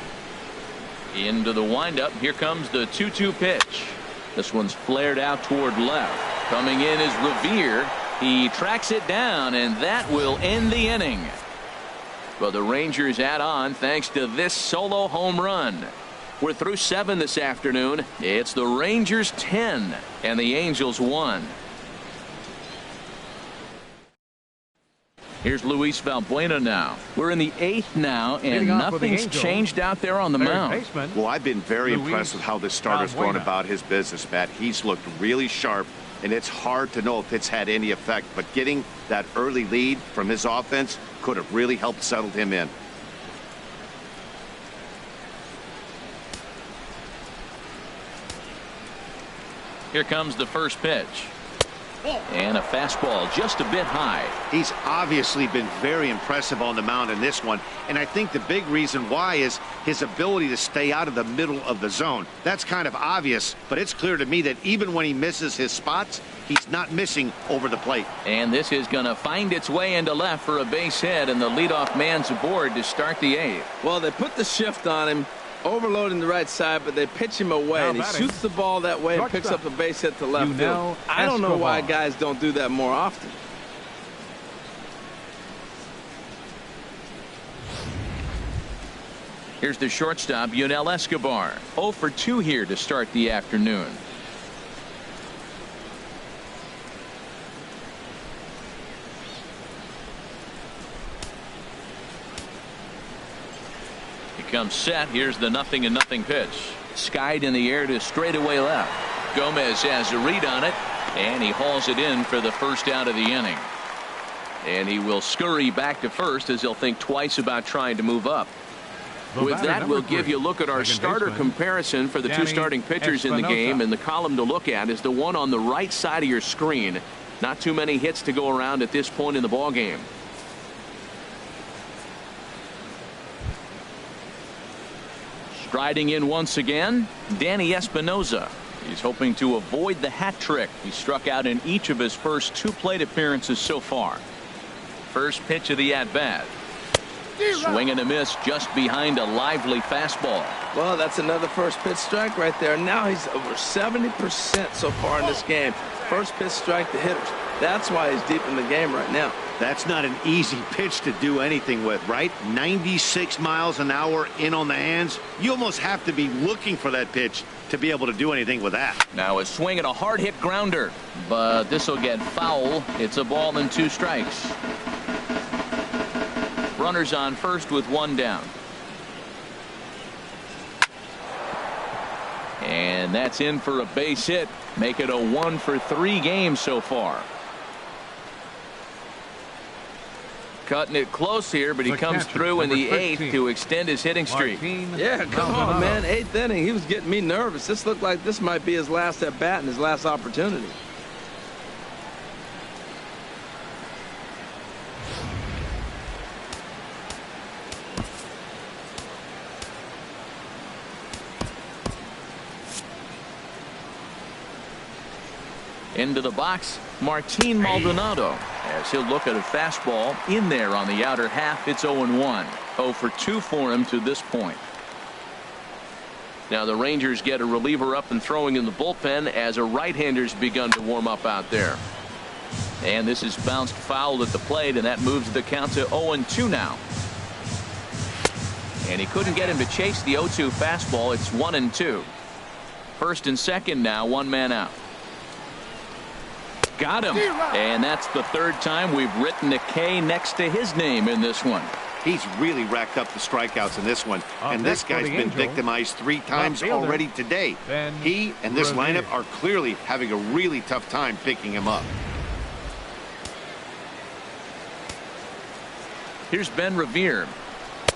Into the windup. Here comes the 2-2 pitch. This one's flared out toward left. Coming in is Revere. He tracks it down, and that will end the inning. But the Rangers add on thanks to this solo home run. We're through 7 this afternoon. It's the Rangers 10 and the Angels 1. Here's Luis Valbuena now. We're in the 8th now, and nothing's changed out there on the mound. Well, I've been very impressed with how this starter's going about his business, Matt. He's looked really sharp, and it's hard to know if it's had any effect. But getting that early lead from his offense could have really helped settle him in. Here comes the first pitch. And a fastball just a bit high. He's obviously been very impressive on the mound in this one, and I think the big reason why is his ability to stay out of the middle of the zone. That's kind of obvious, but it's clear to me that even when he misses his spots, he's not missing over the plate. And this is going to find its way into left for a base hit, and the leadoff man's aboard to start the 8th. Well, they put the shift on him, overloading the right side, but they pitch him away, and he shoots the ball that way and picks up a base hit to left field. I don't know why guys don't do that more often. Here's the shortstop, Yunel Escobar. 0 for 2 here to start the afternoon. Comes set. Here's the 0-0 pitch. Skied in the air to straightaway left. Gomez has a read on it, and he hauls it in for the first out of the inning. And he will scurry back to first as he'll think twice about trying to move up. With that, we'll give you a look at our starter comparison for the 2 starting pitchers in the game, and the column to look at is the one on the right side of your screen. Not too many hits to go around at this point in the ball game. Striding in once again, Danny Espinosa. He's hoping to avoid the hat trick. He struck out in each of his first 2 plate appearances so far. First pitch of the at-bat. Swing and a miss just behind a lively fastball. Well, that's another first pitch strike right there. Now he's over 70% so far in this game. First pitch strike to hitters. That's why he's deep in the game right now. That's not an easy pitch to do anything with, right? 96 miles an hour in on the hands. You almost have to be looking for that pitch to be able to do anything with that. Now a swing and a hard hit grounder, but this will get foul. It's a ball and 2 strikes. Runners on first with 1 down. And that's in for a base hit. Make it a 1 for 3 game so far. Cutting it close here, but he comes through in the 8th to extend his hitting streak. Yeah, come on, man. 8th inning. He was getting me nervous. This looked like this might be his last at bat and his last opportunity. Into the box, Martin Maldonado, as he'll look at a fastball in there on the outer half. It's 0-1. 0 for 2 for him to this point. Now the Rangers get a reliever up and throwing in the bullpen as a right-hander's begun to warm up out there. And this is bounced foul at the plate, and that moves the count to 0-2 now. And he couldn't get him to chase the 0-2 fastball. It's 1-2. First and second now, 1 man out. Got him. And that's the 3rd time we've written a K next to his name in this one. He's really racked up the strikeouts in this one. And this guy's been victimized 3 times already today. He and this lineup are clearly having a really tough time picking him up. Here's Ben Revere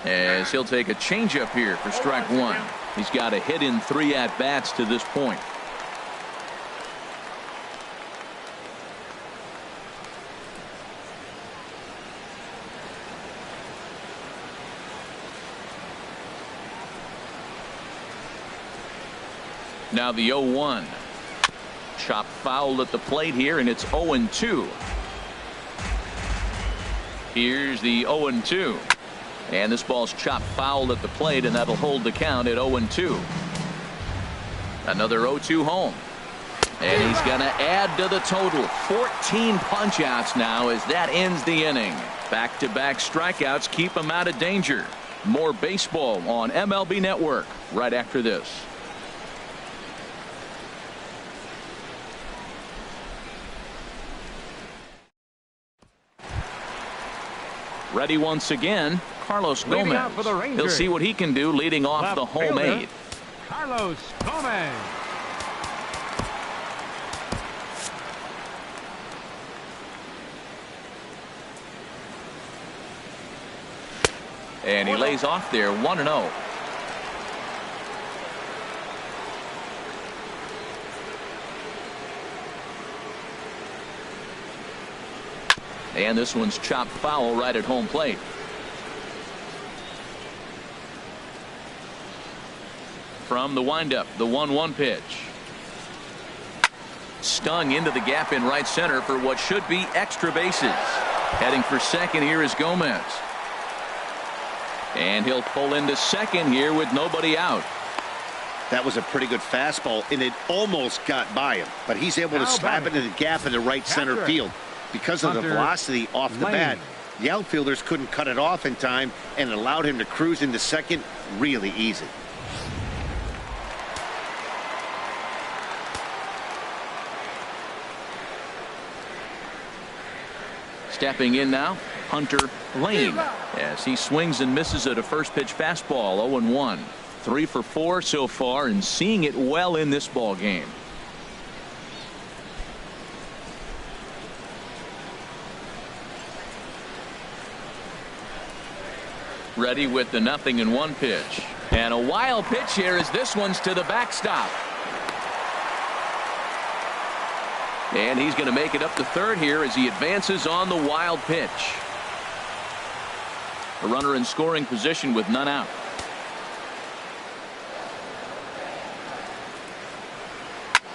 as he'll take a changeup here for strike 1. He's got a hit in 3 at-bats to this point. Now the 0-1. Chop foul at the plate here, and it's 0-2. Here's the 0-2. And this ball's chopped foul at the plate, and that'll hold the count at 0-2. Another 0-2 home. And he's going to add to the total. 14 punch-outs now as that ends the inning. Back-to-back strikeouts keep him out of danger. More baseball on MLB Network right after this. Ready once again, Carlos Gomez. He'll see what he can do leading off the homemade. Carlos Gomez. And he lays off there 1-0. And this one's chopped foul right at home plate. From the windup, the 1-1 pitch. Stung into the gap in right center for what should be extra bases. Heading for second here is Gomez. And he'll pull into second here with nobody out. That was a pretty good fastball, and it almost got by him. But he's able to slap it in the gap in the right center field. Because of the velocity off the bat, the outfielders couldn't cut it off in time and allowed him to cruise into second really easy. Stepping in now, Hunter Lane, as he swings and misses at a first pitch fastball. 0-1. 3 for 4 so far, and seeing it well in this ball game. Ready with the 0-1 pitch. And a wild pitch here as this one's to the backstop. And he's going to make it up to third here as he advances on the wild pitch. A runner in scoring position with none out.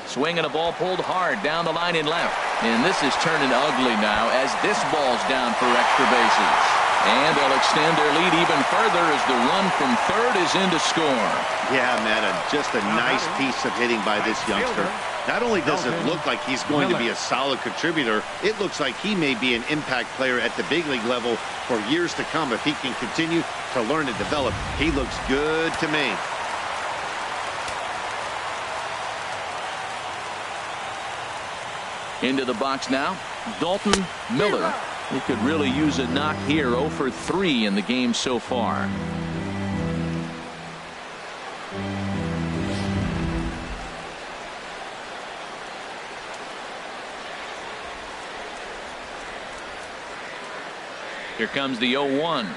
Swing and a ball pulled hard down the line in left. And this is turning ugly now as this ball's down for extra bases. And they'll extend their lead even further as the run from third is in to score. Yeah, man, just a nice piece of hitting by this youngster. Not only does it look like he's going to be a solid contributor, it looks like he may be an impact player at the big league level for years to come if he can continue to learn and develop. He looks good to me. Into the box now, Dalton Miller. He could really use a knock here. 0 for 3 in the game so far. Here comes the 0-1.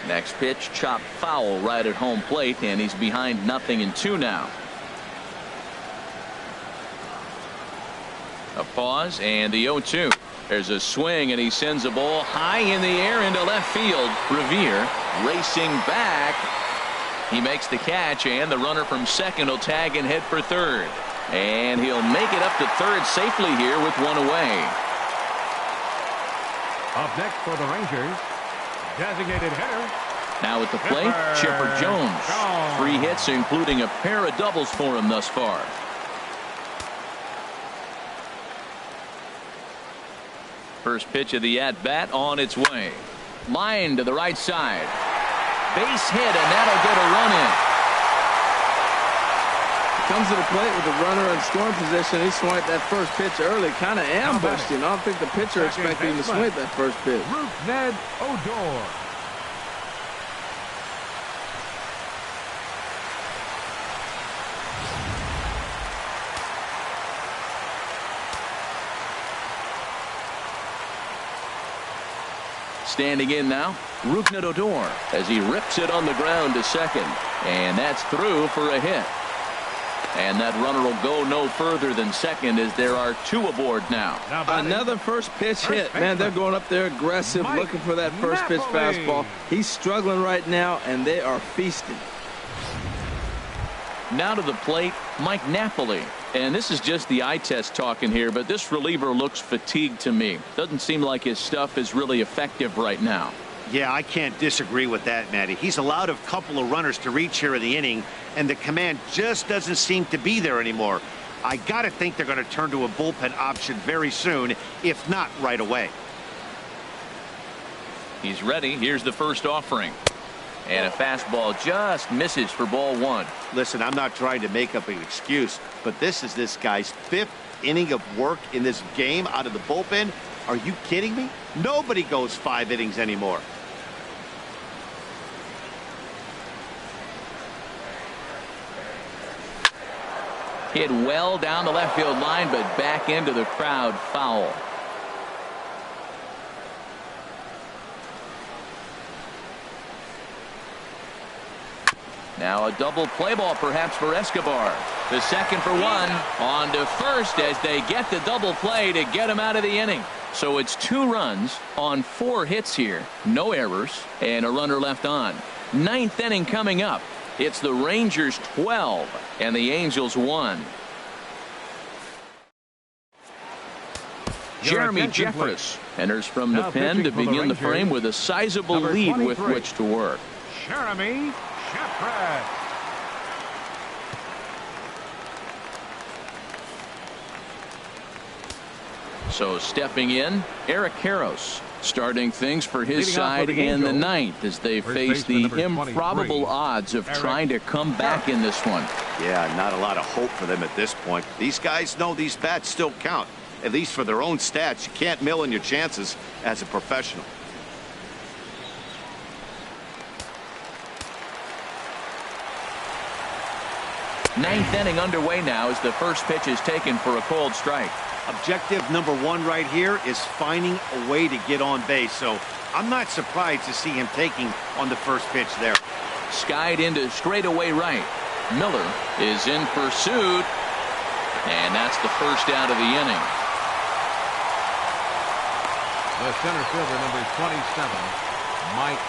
Next pitch, chopped foul right at home plate, and he's behind 0-2 now. A pause and the 0-2. There's a swing, and he sends a ball high in the air into left field. Revere racing back. He makes the catch, and the runner from second will tag and head for third. And he'll make it up to third safely here with one away. Up next for the Rangers, designated hitter. Now at the plate, Chipper Jones. 3 hits, including a pair of doubles for him thus far. First pitch of the at-bat on its way. Line to the right side. Base hit, and that'll get a run in. Comes to the plate with the runner in scoring position. He swiped that first pitch early, kind of ambushed him. I don't think the pitcher expected him to swipe that first pitch. Ned Odor. Standing in now, Odor, as he rips it on the ground to second. And that's through for a hit. And that runner will go no further than second as there are 2 aboard now. Another first pitch hit. Man, they're going up there aggressive, looking for that first pitch fastball. He's struggling right now, and they are feasting. Now to the plate, Mike Napoli. And this is just the eye test talking here, but this reliever looks fatigued to me. Doesn't seem like his stuff is really effective right now. Yeah, I can't disagree with that, Matty. He's allowed a couple of runners to reach here in the inning, and the command just doesn't seem to be there anymore. I got to think they're going to turn to a bullpen option very soon, if not right away. He's ready. Here's the first offering. And a fastball just misses for ball 1. Listen, I'm not trying to make up an excuse, but this is this guy's 5th inning of work in this game out of the bullpen. Are you kidding me? Nobody goes 5 innings anymore. Hit well down the left field line, but back into the crowd, foul. Now a double play ball perhaps for Escobar. The second for 1. On to first as they get the double play to get him out of the inning. So it's 2 runs on 4 hits here. No errors and a runner left on. 9th inning coming up. It's the Rangers 12 and the Angels 1. Jeremy Jeffress enters from the pen to begin the frame with a sizable lead with which to work. Jeremy Jeffress. So stepping in, Eric Karros starting things for his side in the 9th as they face the improbable odds of trying to come back in this one. Yeah, not a lot of hope for them at this point. These guys know these bats still count, at least for their own stats. You can't mill in your chances as a professional. Ninth inning underway now as the first pitch is taken for a cold strike. Objective number 1 right here is finding a way to get on base. So I'm not surprised to see him taking on the first pitch there. Skied into straightaway right. Miller is in pursuit. And that's the first out of the inning. The center fielder, number 27, Mike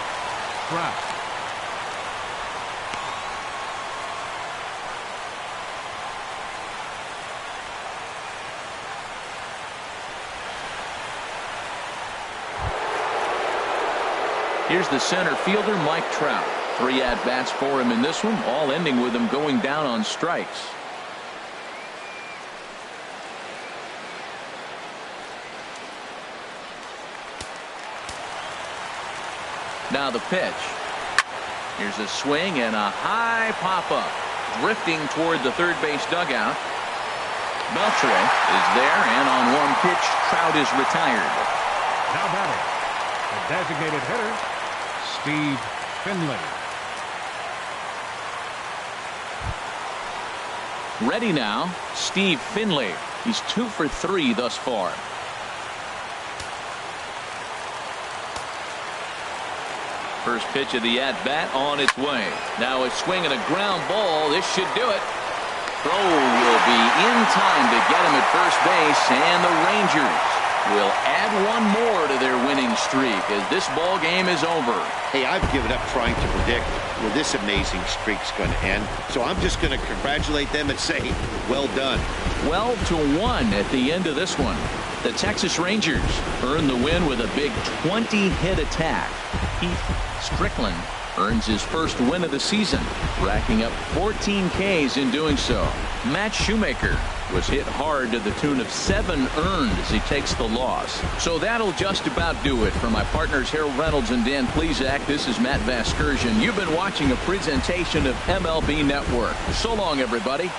Trout. Here's the center fielder, Mike Trout. 3 at-bats for him in this one, all ending with him going down on strikes. Now the pitch. Here's a swing and a high pop-up. Drifting toward the third base dugout. Beltre is there, and on one pitch, Trout is retired. Now batting, the designated hitter, Steve Finley. Ready now, Steve Finley. He's 2 for 3 thus far. First pitch of the at-bat on its way. Now a swing and a ground ball. This should do it. Throw will be in time to get him at first base, and the Rangers will add 1 more to their winning streak as this ball game is over. Hey, I've given up trying to predict where this amazing streak's going to end, so I'm just going to congratulate them and say, well done. 12-1 at the end of this one. The Texas Rangers earn the win with a big 20-hit attack. Heath Strickland earns his first win of the season, racking up 14 Ks in doing so. Matt Shoemaker was hit hard to the tune of 7 earned as he takes the loss. So that'll just about do it. For my partners Harold Reynolds and Dan Plesac, this is Matt Vasgersian. You've been watching a presentation of MLB Network. So long, everybody.